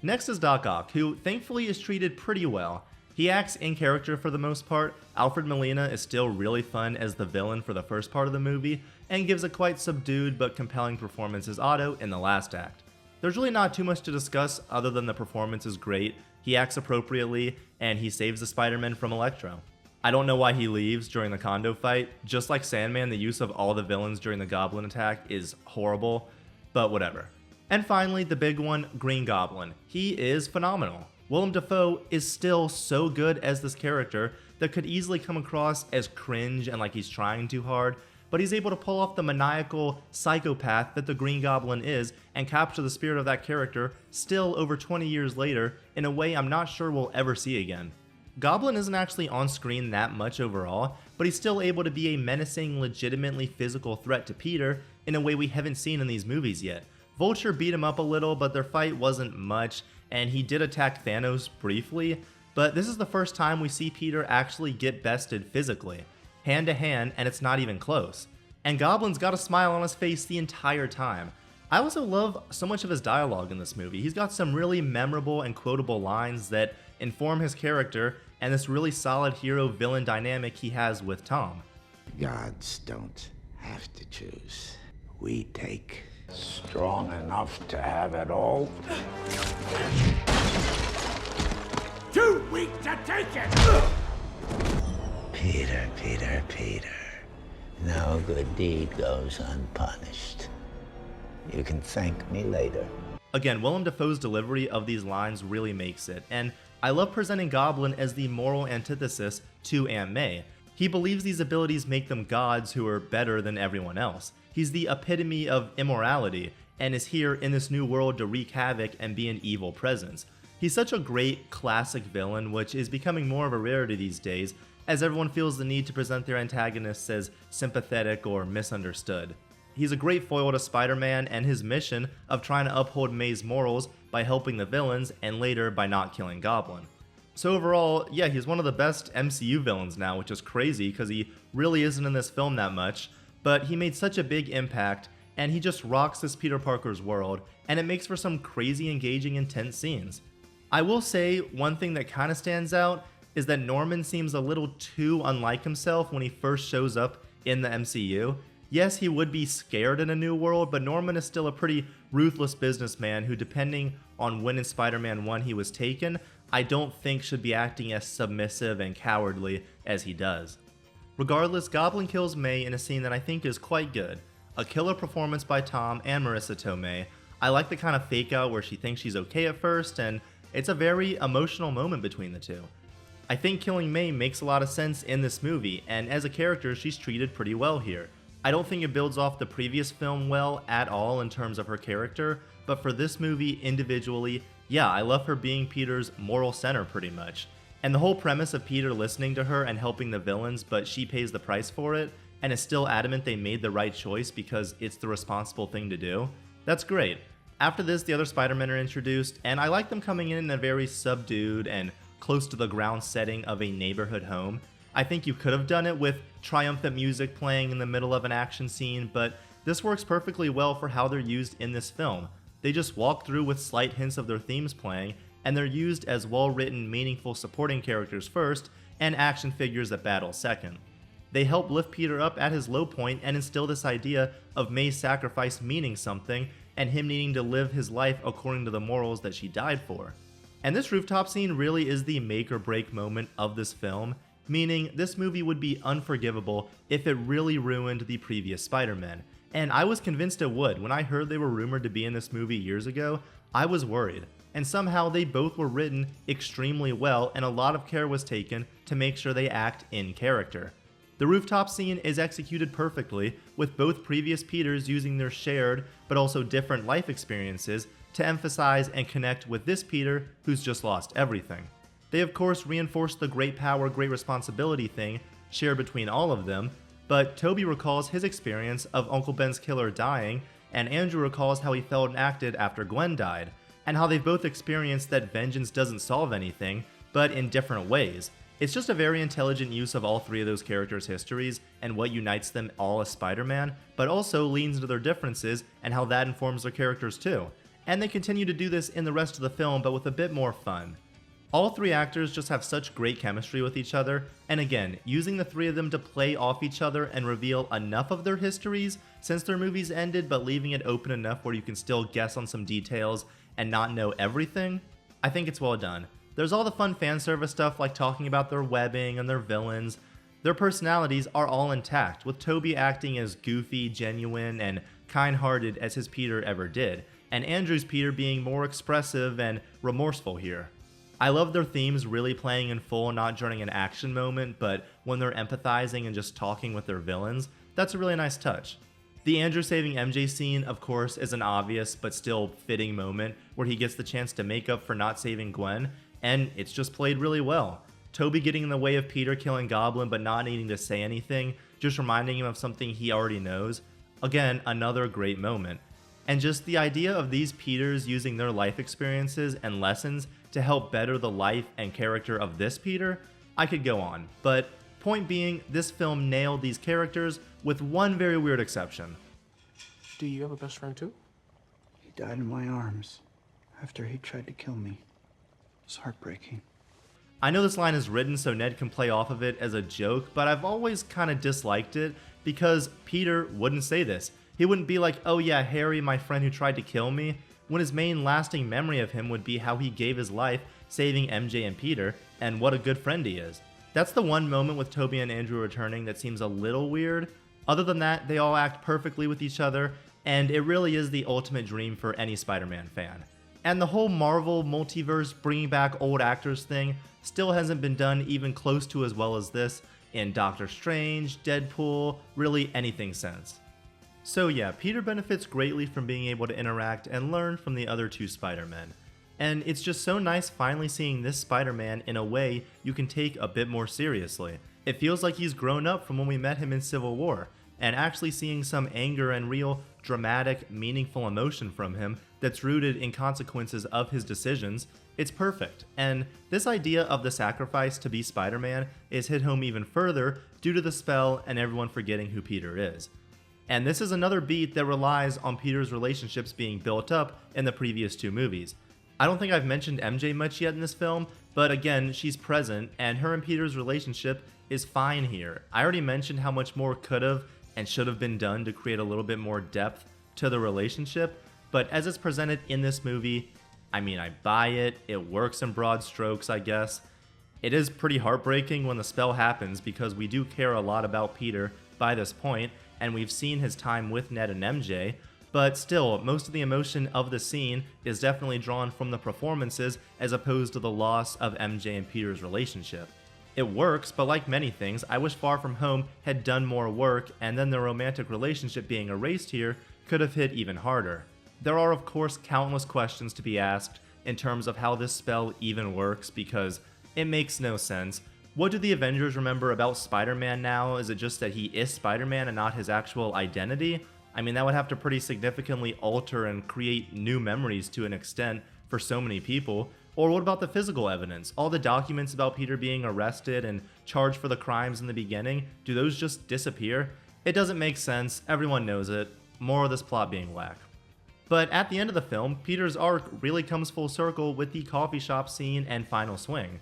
Next is Doc Ock, who thankfully is treated pretty well. He acts in character for the most part. Alfred Molina is still really fun as the villain for the first part of the movie, and gives a quite subdued but compelling performance as Otto in the last act. There's really not too much to discuss other than the performance is great, he acts appropriately, and he saves the Spider-Man from Electro. I don't know why he leaves during the condo fight. Just like Sandman, the use of all the villains during the Goblin attack is horrible, but whatever. And finally, the big one, Green Goblin. He is phenomenal. Willem Dafoe is still so good as this character that could easily come across as cringe and like he's trying too hard, but he's able to pull off the maniacal psychopath that the Green Goblin is and capture the spirit of that character still over 20 years later in a way I'm not sure we'll ever see again. Goblin isn't actually on screen that much overall, but he's still able to be a menacing, legitimately physical threat to Peter in a way we haven't seen in these movies yet. Vulture beat him up a little, but their fight wasn't much, and he did attack Thanos briefly, but this is the first time we see Peter actually get bested physically, hand to hand, and it's not even close. And Goblin's got a smile on his face the entire time. I also love so much of his dialogue in this movie. He's got some really memorable and quotable lines that inform his character and this really solid hero-villain dynamic he has with Tom. Gods don't have to choose. We take. Strong enough to have it all. Too weak to take it! Peter, Peter, Peter. No good deed goes unpunished. You can thank me later. Again, Willem Dafoe's delivery of these lines really makes it, and I love presenting Goblin as the moral antithesis to Aunt May. He believes these abilities make them gods who are better than everyone else. He's the epitome of immorality, and is here in this new world to wreak havoc and be an evil presence. He's such a great classic villain, which is becoming more of a rarity these days, as everyone feels the need to present their antagonists as sympathetic or misunderstood. He's a great foil to Spider-Man and his mission of trying to uphold May's morals by helping the villains and later by not killing Goblin. So overall, yeah, he's one of the best MCU villains now, which is crazy because he really isn't in this film that much, but he made such a big impact and he just rocks this Peter Parker's world, and it makes for some crazy engaging intense scenes. I will say one thing that kind of stands out is that Norman seems a little too unlike himself when he first shows up in the MCU. Yes, he would be scared in a new world, but Norman is still a pretty ruthless businessman who, depending on when in Spider-Man 1 he was taken, I don't think should be acting as submissive and cowardly as he does. Regardless, Goblin kills May in a scene that I think is quite good. A killer performance by Tom and Marissa Tomei. I like the kind of fake out where she thinks she's okay at first, and it's a very emotional moment between the two. I think killing May makes a lot of sense in this movie, and as a character, she's treated pretty well here. I don't think it builds off the previous film well at all in terms of her character, but for this movie individually, yeah, I love her being Peter's moral center pretty much. And the whole premise of Peter listening to her and helping the villains, but she pays the price for it, and is still adamant they made the right choice because it's the responsible thing to do, that's great. After this, the other Spider-Men are introduced, and I like them coming in a very subdued and close to the ground setting of a neighborhood home. I think you could have done it with triumphant music playing in the middle of an action scene, but this works perfectly well for how they're used in this film. They just walk through with slight hints of their themes playing, and they're used as well-written, meaningful supporting characters first, and action figures that battle second. They help lift Peter up at his low point and instill this idea of May's sacrifice meaning something, and him needing to live his life according to the morals that she died for. And this rooftop scene really is the make or break moment of this film, meaning this movie would be unforgivable if it really ruined the previous Spider-Man. And I was convinced it would. When I heard they were rumored to be in this movie years ago, I was worried. And somehow they both were written extremely well, and a lot of care was taken to make sure they act in character. The rooftop scene is executed perfectly, with both previous Peters using their shared but also different life experiences to emphasize and connect with this Peter who's just lost everything. They of course reinforce the great power, great responsibility thing shared between all of them, but Toby recalls his experience of Uncle Ben's killer dying, and Andrew recalls how he felt and acted after Gwen died, and how they've both experienced that vengeance doesn't solve anything, but in different ways. It's just a very intelligent use of all three of those characters' histories and what unites them all as Spider-Man, but also leans into their differences and how that informs their characters too. And they continue to do this in the rest of the film, but with a bit more fun. All three actors just have such great chemistry with each other, and again, using the three of them to play off each other and reveal enough of their histories since their movies ended, but leaving it open enough where you can still guess on some details and not know everything, I think it's well done. There's all the fun fan service stuff like talking about their webbing and their villains. Their personalities are all intact, with Tobey acting as goofy, genuine, and kind-hearted as his Peter ever did, and Andrew's Peter being more expressive and remorseful here. I love their themes really playing in full, not during an action moment, but when they're empathizing and just talking with their villains. That's a really nice touch. The Andrew saving MJ scene, of course, is an obvious but still fitting moment where he gets the chance to make up for not saving Gwen, and it's just played really well. Tobey getting in the way of Peter killing Goblin but not needing to say anything, just reminding him of something he already knows. Again, another great moment. And just the idea of these Peters using their life experiences and lessons to help better the life and character of this Peter, I could go on. But point being, this film nailed these characters with one very weird exception. Do you have a best friend too? He died in my arms after he tried to kill me. It's heartbreaking. I know this line is written so Ned can play off of it as a joke, but I've always kind of disliked it because Peter wouldn't say this. He wouldn't be like, oh yeah, Harry, my friend who tried to kill me, when his main lasting memory of him would be how he gave his life saving MJ and Peter, and what a good friend he is. That's the one moment with Tobey and Andrew returning that seems a little weird. Other than that, they all act perfectly with each other, and it really is the ultimate dream for any Spider-Man fan. And the whole Marvel multiverse bringing back old actors thing still hasn't been done even close to as well as this in Doctor Strange, Deadpool, really anything since. So yeah, Peter benefits greatly from being able to interact and learn from the other two Spider-Men. And it's just so nice finally seeing this Spider-Man in a way you can take a bit more seriously. It feels like he's grown up from when we met him in Civil War, and actually seeing some anger and real dramatic, meaningful emotion from him that's rooted in consequences of his decisions, it's perfect. And this idea of the sacrifice to be Spider-Man is hit home even further due to the spell and everyone forgetting who Peter is. And this is another beat that relies on Peter's relationships being built up in the previous two movies. I don't think I've mentioned MJ much yet in this film, but again, she's present, and her and Peter's relationship is fine here. I already mentioned how much more could have and should have been done to create a little bit more depth to the relationship, but as it's presented in this movie, I mean, I buy it, it works in broad strokes, I guess. It is pretty heartbreaking when the spell happens because we do care a lot about Peter by this point, and we've seen his time with Ned and MJ, but still, most of the emotion of the scene is definitely drawn from the performances as opposed to the loss of MJ and Peter's relationship. It works, but like many things, I wish Far From Home had done more work, and then the romantic relationship being erased here could have hit even harder. There are of course countless questions to be asked in terms of how this spell even works, because it makes no sense. What do the Avengers remember about Spider-Man now? Is it just that he is Spider-Man and not his actual identity? I mean, that would have to pretty significantly alter and create new memories to an extent for so many people. Or what about the physical evidence? All the documents about Peter being arrested and charged for the crimes in the beginning, do those just disappear? It doesn't make sense, everyone knows it. More of this plot being whack. But at the end of the film, Peter's arc really comes full circle with the coffee shop scene and final swing.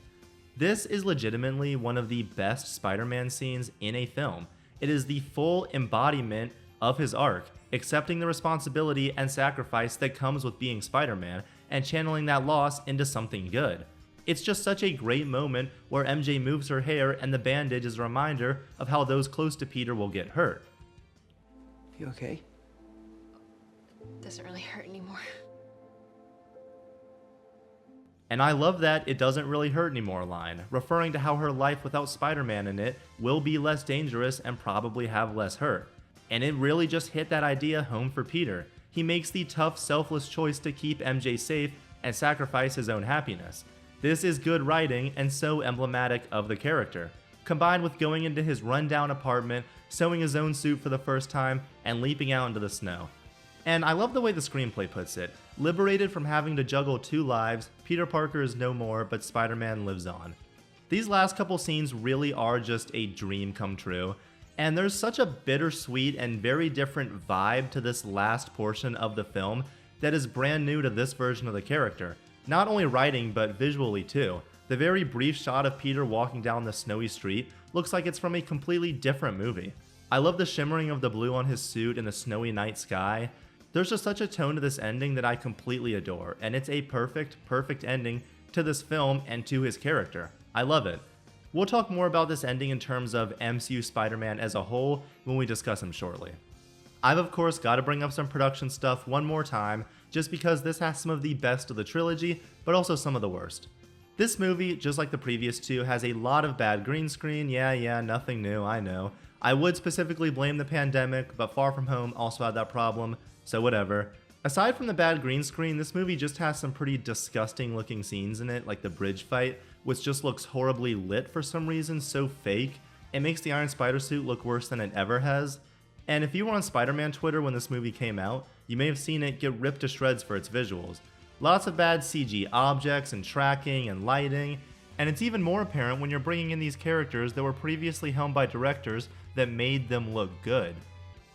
This is legitimately one of the best Spider-Man scenes in a film. It is the full embodiment of his arc, accepting the responsibility and sacrifice that comes with being Spider-Man and channeling that loss into something good. It's just such a great moment where MJ moves her hair and the bandage is a reminder of how those close to Peter will get hurt. You okay? Doesn't really hurt anymore. And I love that "it doesn't really hurt anymore" line, referring to how her life without Spider-Man in it will be less dangerous and probably have less hurt. And it really just hit that idea home for Peter. He makes the tough, selfless choice to keep MJ safe and sacrifice his own happiness. This is good writing and so emblematic of the character, combined with going into his rundown apartment, sewing his own suit for the first time, and leaping out into the snow. And I love the way the screenplay puts it. Liberated from having to juggle two lives, Peter Parker is no more, but Spider-Man lives on. These last couple scenes really are just a dream come true, and there's such a bittersweet and very different vibe to this last portion of the film that is brand new to this version of the character. Not only writing, but visually too. The very brief shot of Peter walking down the snowy street looks like it's from a completely different movie. I love the shimmering of the blue on his suit in the snowy night sky. There's just such a tone to this ending that I completely adore, and it's a perfect ending to this film and to his character. I love it. We'll talk more about this ending in terms of MCU Spider-Man as a whole when we discuss him shortly. I've of course got to bring up some production stuff one more time, just because this has some of the best of the trilogy, but also some of the worst. This movie, just like the previous two, has a lot of bad green screen. Yeah, nothing new, I know. I would specifically blame the pandemic, but Far From Home also had that problem, so whatever. Aside from the bad green screen, this movie just has some pretty disgusting looking scenes in it, like the bridge fight, which just looks horribly lit for some reason, so fake. It makes the Iron Spider suit look worse than it ever has. And if you were on Spider-Man Twitter when this movie came out, you may have seen it get ripped to shreds for its visuals. Lots of bad CG objects and tracking and lighting, and it's even more apparent when you're bringing in these characters that were previously helmed by directors that made them look good.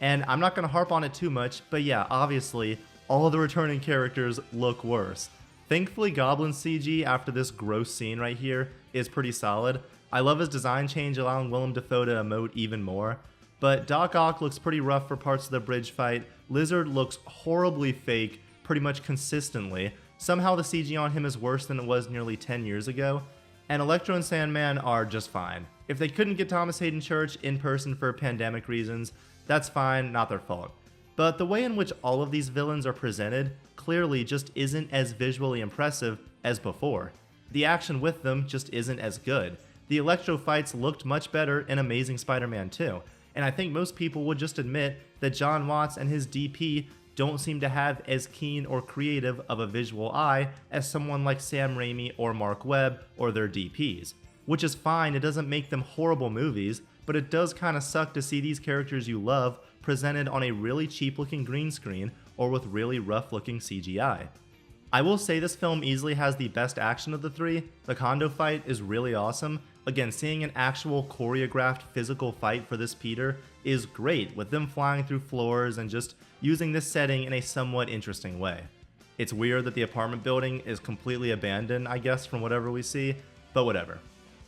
And I'm not going to harp on it too much, but yeah, obviously, all of the returning characters look worse. Thankfully, Goblin CG after this gross scene right here is pretty solid. I love his design change allowing Willem Dafoe to emote even more. But Doc Ock looks pretty rough for parts of the bridge fight, Lizard looks horribly fake pretty much consistently, somehow the CG on him is worse than it was nearly 10 years ago, and Electro and Sandman are just fine. If they couldn't get Thomas Hayden Church in person for pandemic reasons, that's fine, not their fault. But the way in which all of these villains are presented clearly just isn't as visually impressive as before. The action with them just isn't as good. The Electro fights looked much better in Amazing Spider-Man 2, and I think most people would just admit that Jon Watts and his DP don't seem to have as keen or creative of a visual eye as someone like Sam Raimi or Mark Webb or their DPs. Which is fine, it doesn't make them horrible movies, but it does kinda suck to see these characters you love presented on a really cheap looking green screen or with really rough looking CGI. I will say this film easily has the best action of the three. The condo fight is really awesome. Again, seeing an actual choreographed physical fight for this Peter is great, with them flying through floors and just using this setting in a somewhat interesting way. It's weird that the apartment building is completely abandoned, I guess, from whatever we see, but whatever.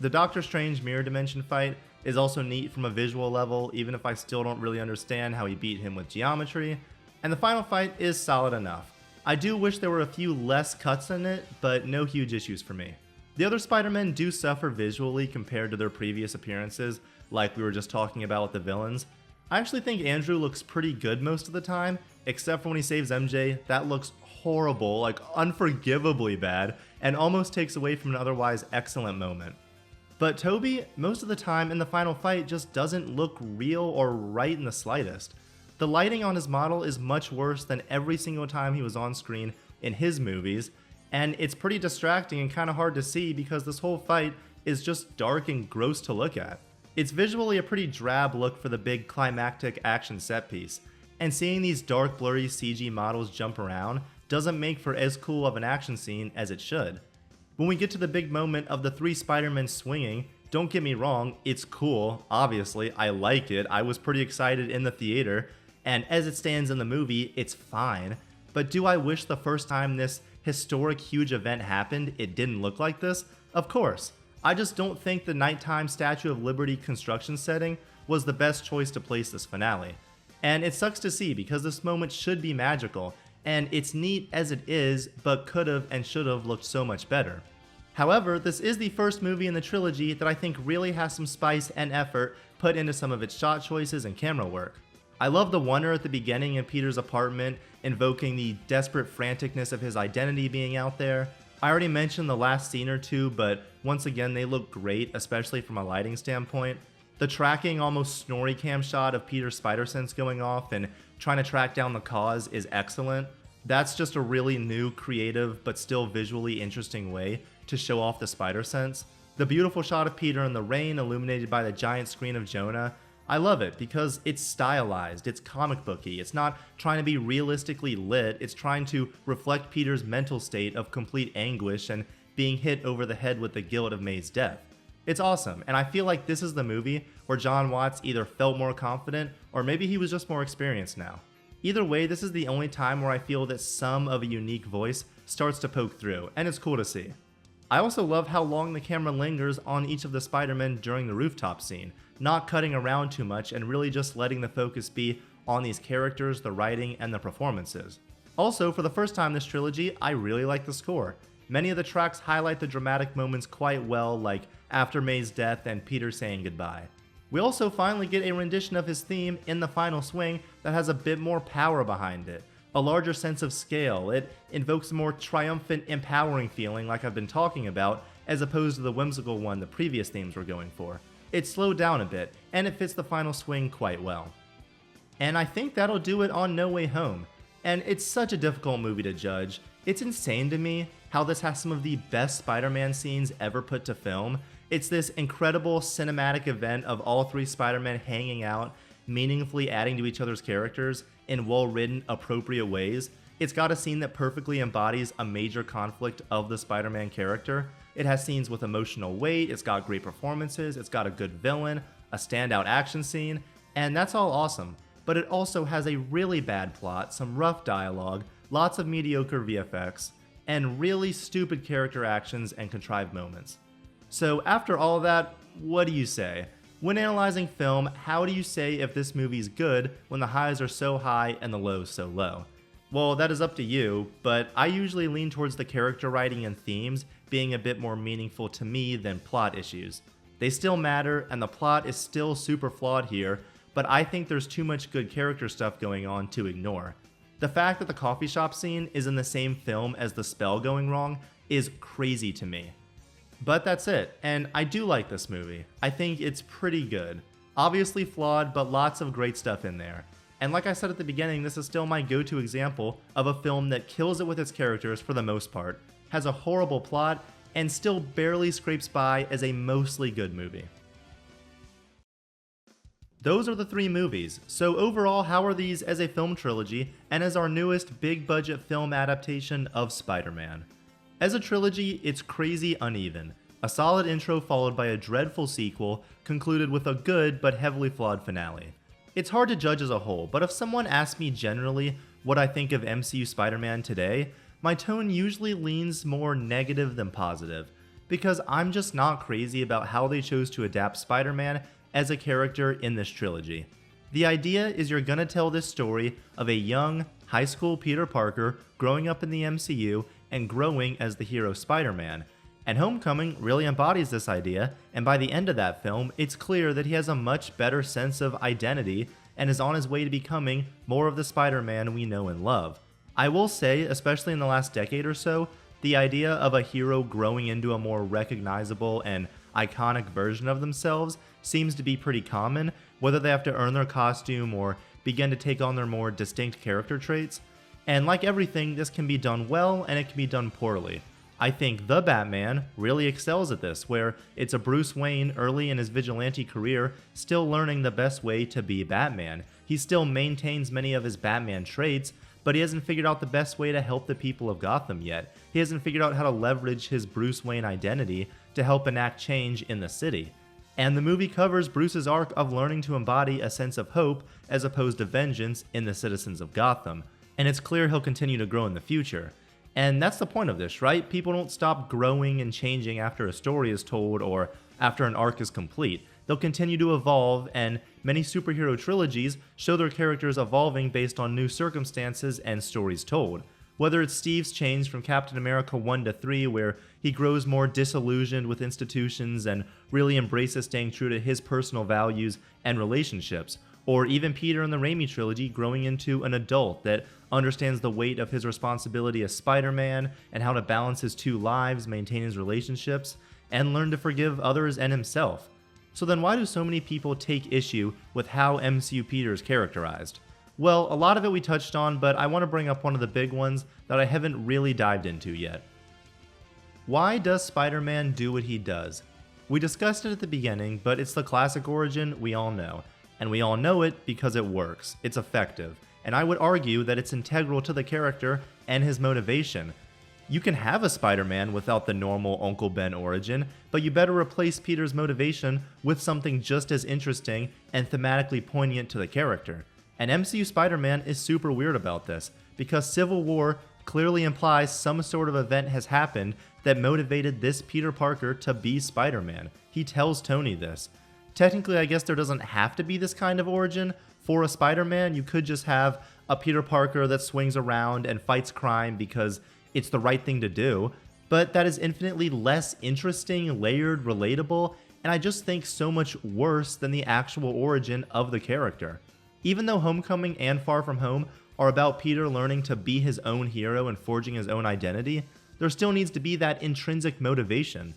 The Doctor Strange mirror dimension fight is also neat from a visual level, even if I still don't really understand how he beat him with geometry, and the final fight is solid enough. I do wish there were a few less cuts in it, but no huge issues for me. The other Spider-Men do suffer visually compared to their previous appearances, like we were just talking about with the villains. I actually think Andrew looks pretty good most of the time, except for when he saves MJ. That looks horrible, like unforgivably bad, and almost takes away from an otherwise excellent moment. But Toby, most of the time in the final fight, just doesn't look real or right in the slightest. The lighting on his model is much worse than every single time he was on screen in his movies, and it's pretty distracting and kind of hard to see because this whole fight is just dark and gross to look at. It's visually a pretty drab look for the big climactic action set piece, and seeing these dark blurry CG models jump around doesn't make for as cool of an action scene as it should. When we get to the big moment of the three Spider-Men swinging, don't get me wrong, it's cool, obviously, I like it, I was pretty excited in the theater, and as it stands in the movie, it's fine, but do I wish the first time this historic huge event happened, it didn't look like this? Of course. I just don't think the nighttime Statue of Liberty construction setting was the best choice to place this finale. And it sucks to see because this moment should be magical, and it's neat as it is, but could've and should've looked so much better. However, this is the first movie in the trilogy that I think really has some spice and effort put into some of its shot choices and camera work. I love the wonder at the beginning in Peter's apartment, invoking the desperate franticness of his identity being out there. I already mentioned the last scene or two, but once again they look great, especially from a lighting standpoint. The tracking, almost snorri cam shot of Peter's spider sense going off and trying to track down the cause is excellent. That's just a really new, creative, but still visually interesting way to show off the spider sense. The beautiful shot of Peter in the rain illuminated by the giant screen of Jonah, I love it because it's stylized, it's comic booky, it's not trying to be realistically lit, it's trying to reflect Peter's mental state of complete anguish and being hit over the head with the guilt of May's death. It's awesome, and I feel like this is the movie where Jon Watts either felt more confident or maybe he was just more experienced now. Either way, this is the only time where I feel that some of a unique voice starts to poke through, and it's cool to see. I also love how long the camera lingers on each of the Spider-Men during the rooftop scene, not cutting around too much and really just letting the focus be on these characters, the writing, and the performances. Also, for the first time this trilogy, I really like the score. Many of the tracks highlight the dramatic moments quite well, like after May's death and Peter saying goodbye. We also finally get a rendition of his theme in the final swing that has a bit more power behind it, a larger sense of scale. It invokes a more triumphant, empowering feeling like I've been talking about, as opposed to the whimsical one the previous themes were going for. It's slowed down a bit, and it fits the final swing quite well. And I think that'll do it on No Way Home. And it's such a difficult movie to judge. It's insane to me how this has some of the best Spider-Man scenes ever put to film. It's this incredible cinematic event of all three Spider-Men hanging out, meaningfully adding to each other's characters in well-written, appropriate ways. It's got a scene that perfectly embodies a major conflict of the Spider-Man character. It has scenes with emotional weight, it's got great performances, it's got a good villain, a standout action scene, and that's all awesome. But it also has a really bad plot, some rough dialogue, lots of mediocre VFX, and really stupid character actions and contrived moments. So after all of that, what do you say? When analyzing film, how do you say if this movie's good when the highs are so high and the lows so low? Well, that is up to you, but I usually lean towards the character writing and themes being a bit more meaningful to me than plot issues. They still matter, and the plot is still super flawed here, but I think there's too much good character stuff going on to ignore. The fact that the coffee shop scene is in the same film as the spell going wrong is crazy to me. But that's it, and I do like this movie. I think it's pretty good. Obviously flawed, but lots of great stuff in there. And like I said at the beginning, this is still my go-to example of a film that kills it with its characters for the most part, has a horrible plot, and still barely scrapes by as a mostly good movie. Those are the three movies. So overall, how are these as a film trilogy and as our newest big-budget film adaptation of Spider-Man? As a trilogy, it's crazy uneven. A solid intro followed by a dreadful sequel, concluded with a good but heavily flawed finale. It's hard to judge as a whole, but if someone asks me generally what I think of MCU Spider-Man today, my tone usually leans more negative than positive, because I'm just not crazy about how they chose to adapt Spider-Man as a character in this trilogy. The idea is you're gonna tell this story of a young, high school Peter Parker growing up in the MCU and growing as the hero Spider-Man. And Homecoming really embodies this idea, and by the end of that film, it's clear that he has a much better sense of identity and is on his way to becoming more of the Spider-Man we know and love. I will say, especially in the last decade or so, the idea of a hero growing into a more recognizable and iconic version of themselves seems to be pretty common, whether they have to earn their costume or begin to take on their more distinct character traits. And like everything, this can be done well and it can be done poorly. I think The Batman really excels at this, where it's a Bruce Wayne early in his vigilante career still learning the best way to be Batman. He still maintains many of his Batman traits, but he hasn't figured out the best way to help the people of Gotham yet. He hasn't figured out how to leverage his Bruce Wayne identity to help enact change in the city. And the movie covers Bruce's arc of learning to embody a sense of hope as opposed to vengeance in the citizens of Gotham. And it's clear he'll continue to grow in the future. And that's the point of this, right? People don't stop growing and changing after a story is told or after an arc is complete. They'll continue to evolve, and many superhero trilogies show their characters evolving based on new circumstances and stories told. Whether it's Steve's change from Captain America 1 to 3, where he grows more disillusioned with institutions and really embraces staying true to his personal values and relationships, or even Peter in the Raimi trilogy growing into an adult that understands the weight of his responsibility as Spider-Man and how to balance his two lives, maintain his relationships, and learn to forgive others and himself. So then why do so many people take issue with how MCU Peter is characterized? Well, a lot of it we touched on, but I want to bring up one of the big ones that I haven't really dived into yet. Why does Spider-Man do what he does? We discussed it at the beginning, but it's the classic origin we all know. And we all know it because it works, it's effective, and I would argue that it's integral to the character and his motivation. You can have a Spider-Man without the normal Uncle Ben origin, but you better replace Peter's motivation with something just as interesting and thematically poignant to the character. And MCU Spider-Man is super weird about this, because Civil War clearly implies some sort of event has happened that motivated this Peter Parker to be Spider-Man. He tells Tony this. Technically, I guess there doesn't have to be this kind of origin for a Spider-Man. You could just have a Peter Parker that swings around and fights crime because it's the right thing to do, but that is infinitely less interesting, layered, relatable, and I just think so much worse than the actual origin of the character. Even though Homecoming and Far From Home are about Peter learning to be his own hero and forging his own identity, there still needs to be that intrinsic motivation.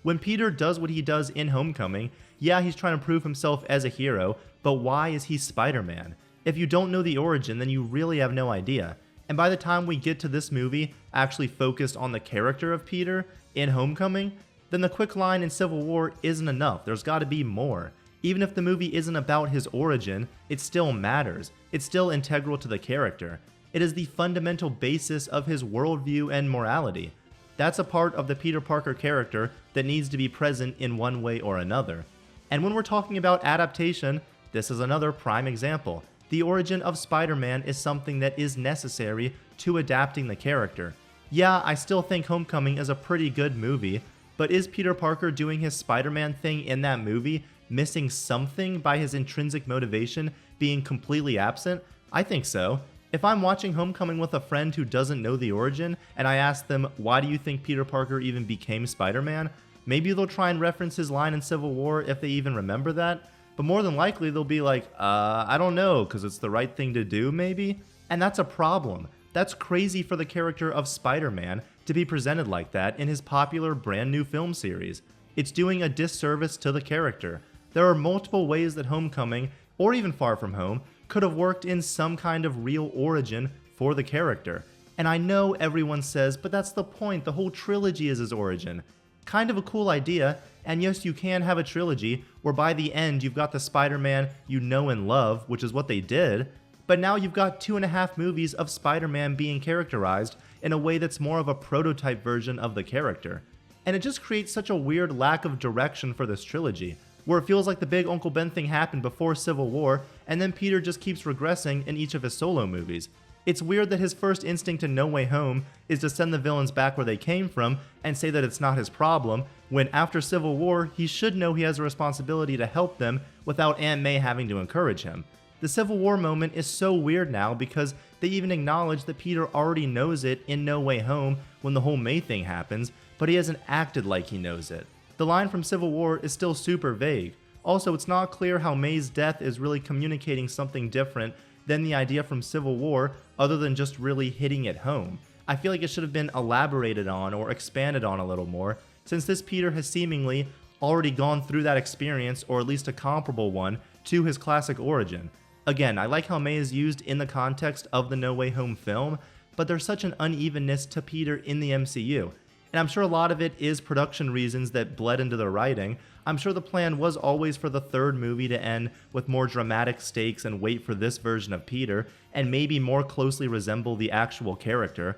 When Peter does what he does in Homecoming, yeah, he's trying to prove himself as a hero, but why is he Spider-Man? If you don't know the origin, then you really have no idea. And by the time we get to this movie, actually focused on the character of Peter in Homecoming, then the quick line in Civil War isn't enough. There's got to be more. Even if the movie isn't about his origin, it still matters. It's still integral to the character. It is the fundamental basis of his worldview and morality. That's a part of the Peter Parker character that needs to be present in one way or another. And when we're talking about adaptation, this is another prime example. The origin of Spider-Man is something that is necessary to adapting the character. Yeah, I still think Homecoming is a pretty good movie, but is Peter Parker doing his Spider-Man thing in that movie missing something by his intrinsic motivation being completely absent? I think so. If I'm watching Homecoming with a friend who doesn't know the origin, and I ask them, why do you think Peter Parker even became Spider-Man? Maybe they'll try and reference his line in Civil War if they even remember that, but more than likely they'll be like, I don't know, because it's the right thing to do, maybe? And that's a problem. That's crazy for the character of Spider-Man to be presented like that in his popular brand new film series. It's doing a disservice to the character. There are multiple ways that Homecoming, or even Far From Home, could have worked in some kind of real origin for the character. And I know everyone says, but that's the point, the whole trilogy is his origin. Kind of a cool idea, and yes, you can have a trilogy where by the end you've got the Spider-Man you know and love, which is what they did, but now you've got 2.5 movies of Spider-Man being characterized in a way that's more of a prototype version of the character. And it just creates such a weird lack of direction for this trilogy, where it feels like the big Uncle Ben thing happened before Civil War, and then Peter just keeps regressing in each of his solo movies. It's weird that his first instinct in No Way Home is to send the villains back where they came from and say that it's not his problem, when after Civil War, he should know he has a responsibility to help them without Aunt May having to encourage him. The Civil War moment is so weird now because they even acknowledge that Peter already knows it in No Way Home when the whole May thing happens, but he hasn't acted like he knows it. The line from Civil War is still super vague. Also, it's not clear how May's death is really communicating something different than the idea from Civil War, other than just really hitting it home. I feel like it should have been elaborated on or expanded on a little more, since this Peter has seemingly already gone through that experience, or at least a comparable one, to his classic origin. Again, I like how May is used in the context of the No Way Home film, but there's such an unevenness to Peter in the MCU. And I'm sure a lot of it is production reasons that bled into the writing. I'm sure the plan was always for the third movie to end with more dramatic stakes and wait for this version of Peter, and maybe more closely resemble the actual character.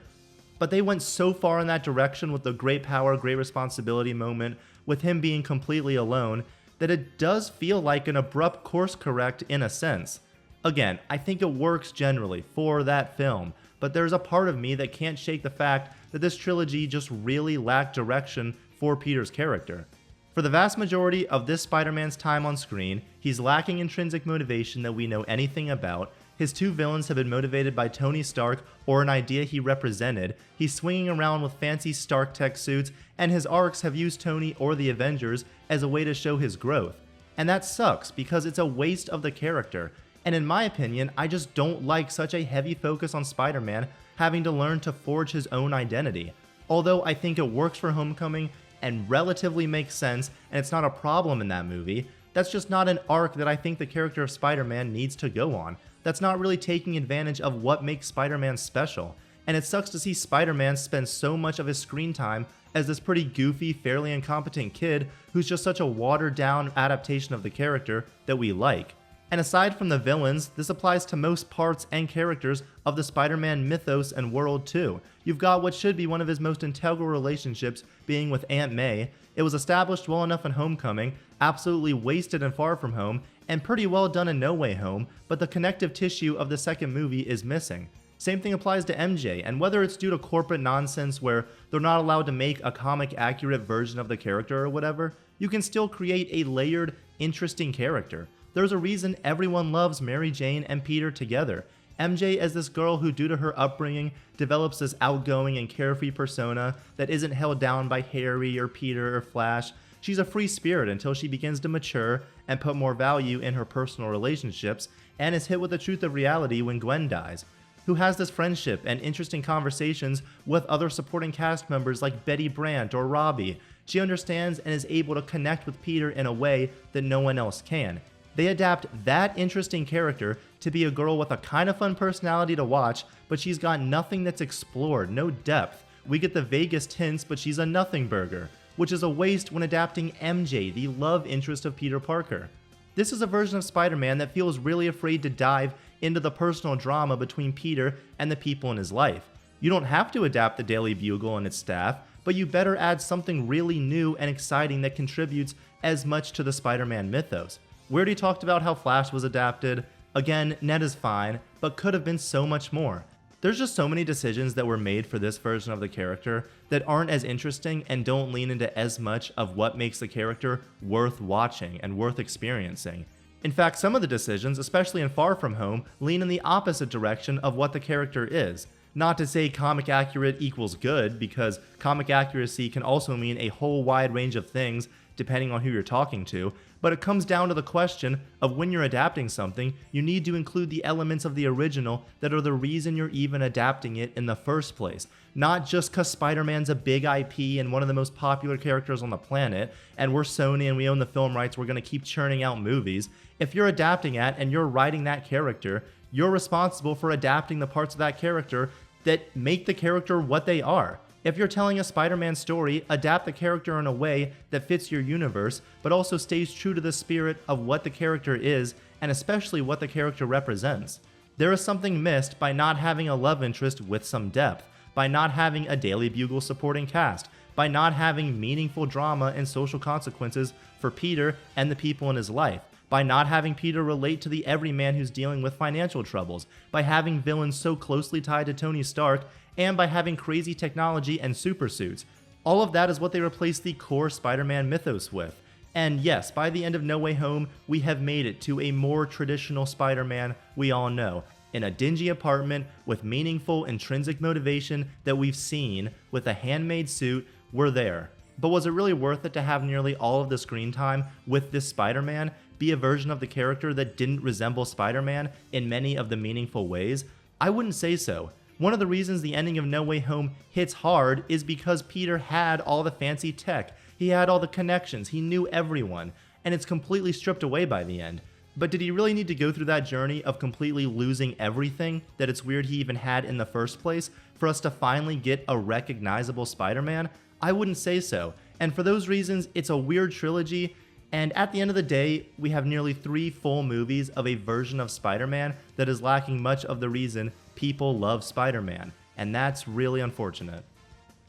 But they went so far in that direction with the great power, great responsibility moment, with him being completely alone, that it does feel like an abrupt course correct in a sense. Again, I think it works generally for that film, but there's a part of me that can't shake the fact that this trilogy just really lacked direction for Peter's character. For the vast majority of this Spider-Man's time on screen, he's lacking intrinsic motivation that we know anything about. His two villains have been motivated by Tony Stark or an idea he represented. He's swinging around with fancy Stark tech suits, and his arcs have used Tony or the Avengers as a way to show his growth. And that sucks because it's a waste of the character. And in my opinion, I just don't like such a heavy focus on Spider-Man having to learn to forge his own identity. Although I think it works for Homecoming and relatively makes sense, and it's not a problem in that movie, that's just not an arc that I think the character of Spider-Man needs to go on. That's not really taking advantage of what makes Spider-Man special. And it sucks to see Spider-Man spend so much of his screen time as this pretty goofy, fairly incompetent kid who's just such a watered-down adaptation of the character that we like. And aside from the villains, this applies to most parts and characters of the Spider-Man mythos and world too. You've got what should be one of his most integral relationships being with Aunt May. It was established well enough in Homecoming, absolutely wasted in Far From Home, and pretty well done in No Way Home, but the connective tissue of the second movie is missing. Same thing applies to MJ, and whether it's due to corporate nonsense where they're not allowed to make a comic accurate version of the character or whatever, you can still create a layered, interesting character. There's a reason everyone loves Mary Jane and Peter together. MJ as this girl who, due to her upbringing, develops this outgoing and carefree persona that isn't held down by Harry or Peter or Flash. She's a free spirit until she begins to mature and put more value in her personal relationships, and is hit with the truth of reality when Gwen dies, who has this friendship and interesting conversations with other supporting cast members like Betty Brant or Robbie. She understands and is able to connect with Peter in a way that no one else can. They adapt that interesting character to be a girl with a kind of fun personality to watch, but she's got nothing that's explored, no depth. We get the vaguest hints, but she's a nothing burger, which is a waste when adapting MJ, the love interest of Peter Parker. This is a version of Spider-Man that feels really afraid to dive into the personal drama between Peter and the people in his life. You don't have to adapt the Daily Bugle and its staff, but you better add something really new and exciting that contributes as much to the Spider-Man mythos. We already talked about how Flash was adapted. Again, Ned is fine, but could have been so much more. There's just so many decisions that were made for this version of the character that aren't as interesting and don't lean into as much of what makes the character worth watching and worth experiencing. In fact, some of the decisions, especially in Far From Home, lean in the opposite direction of what the character is. Not to say comic accurate equals good, because comic accuracy can also mean a whole wide range of things depending on who you're talking to, but it comes down to the question of when you're adapting something, you need to include the elements of the original that are the reason you're even adapting it in the first place. Not just because Spider-Man's a big IP and one of the most popular characters on the planet, and we're Sony and we own the film rights, we're going to keep churning out movies. If you're adapting it and you're writing that character, you're responsible for adapting the parts of that character that make the character what they are. If you're telling a Spider-Man story, adapt the character in a way that fits your universe, but also stays true to the spirit of what the character is, and especially what the character represents. There is something missed by not having a love interest with some depth, by not having a Daily Bugle supporting cast, by not having meaningful drama and social consequences for Peter and the people in his life, by not having Peter relate to the everyman who's dealing with financial troubles, by having villains so closely tied to Tony Stark, and by having crazy technology and super suits. All of that is what they replaced the core Spider-Man mythos with. And yes, by the end of No Way Home, we have made it to a more traditional Spider-Man we all know, in a dingy apartment with meaningful intrinsic motivation that we've seen with a handmade suit. We're there. But was it really worth it to have nearly all of the screen time with this Spider-Man be a version of the character that didn't resemble Spider-Man in many of the meaningful ways? I wouldn't say so. One of the reasons the ending of No Way Home hits hard is because Peter had all the fancy tech, he had all the connections, he knew everyone, and it's completely stripped away by the end. But did he really need to go through that journey of completely losing everything that it's weird he even had in the first place for us to finally get a recognizable Spider-Man? I wouldn't say so. And for those reasons, it's a weird trilogy, and at the end of the day, we have nearly 3 full movies of a version of Spider-Man that is lacking much of the reason people love Spider-Man, and that's really unfortunate.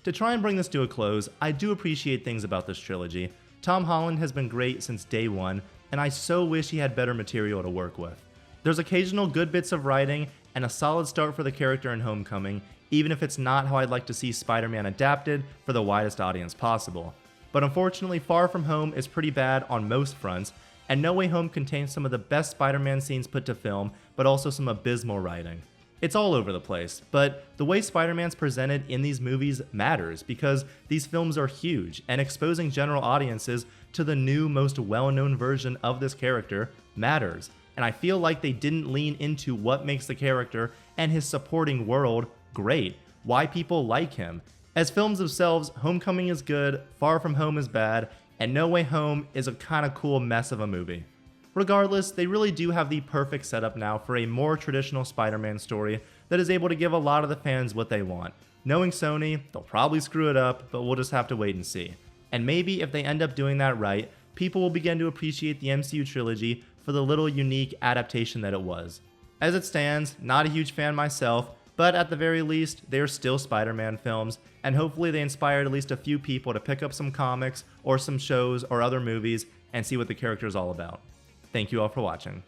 To try and bring this to a close, I do appreciate things about this trilogy. Tom Holland has been great since day one, and I so wish he had better material to work with. There's occasional good bits of writing and a solid start for the character in Homecoming, even if it's not how I'd like to see Spider-Man adapted for the widest audience possible. But unfortunately, Far From Home is pretty bad on most fronts, and No Way Home contains some of the best Spider-Man scenes put to film, but also some abysmal writing. It's all over the place, but the way Spider-Man's presented in these movies matters because these films are huge, and exposing general audiences to the new, most well-known version of this character matters. And I feel like they didn't lean into what makes the character and his supporting world great, why people like him. As films themselves, Homecoming is good, Far From Home is bad, and No Way Home is a kind of cool mess of a movie. Regardless, they really do have the perfect setup now for a more traditional Spider-Man story that is able to give a lot of the fans what they want. Knowing Sony, they'll probably screw it up, but we'll just have to wait and see. And maybe if they end up doing that right, people will begin to appreciate the MCU trilogy for the little unique adaptation that it was. As it stands, not a huge fan myself, but at the very least, they are still Spider-Man films, and hopefully they inspired at least a few people to pick up some comics or some shows or other movies and see what the character is all about. Thank you all for watching.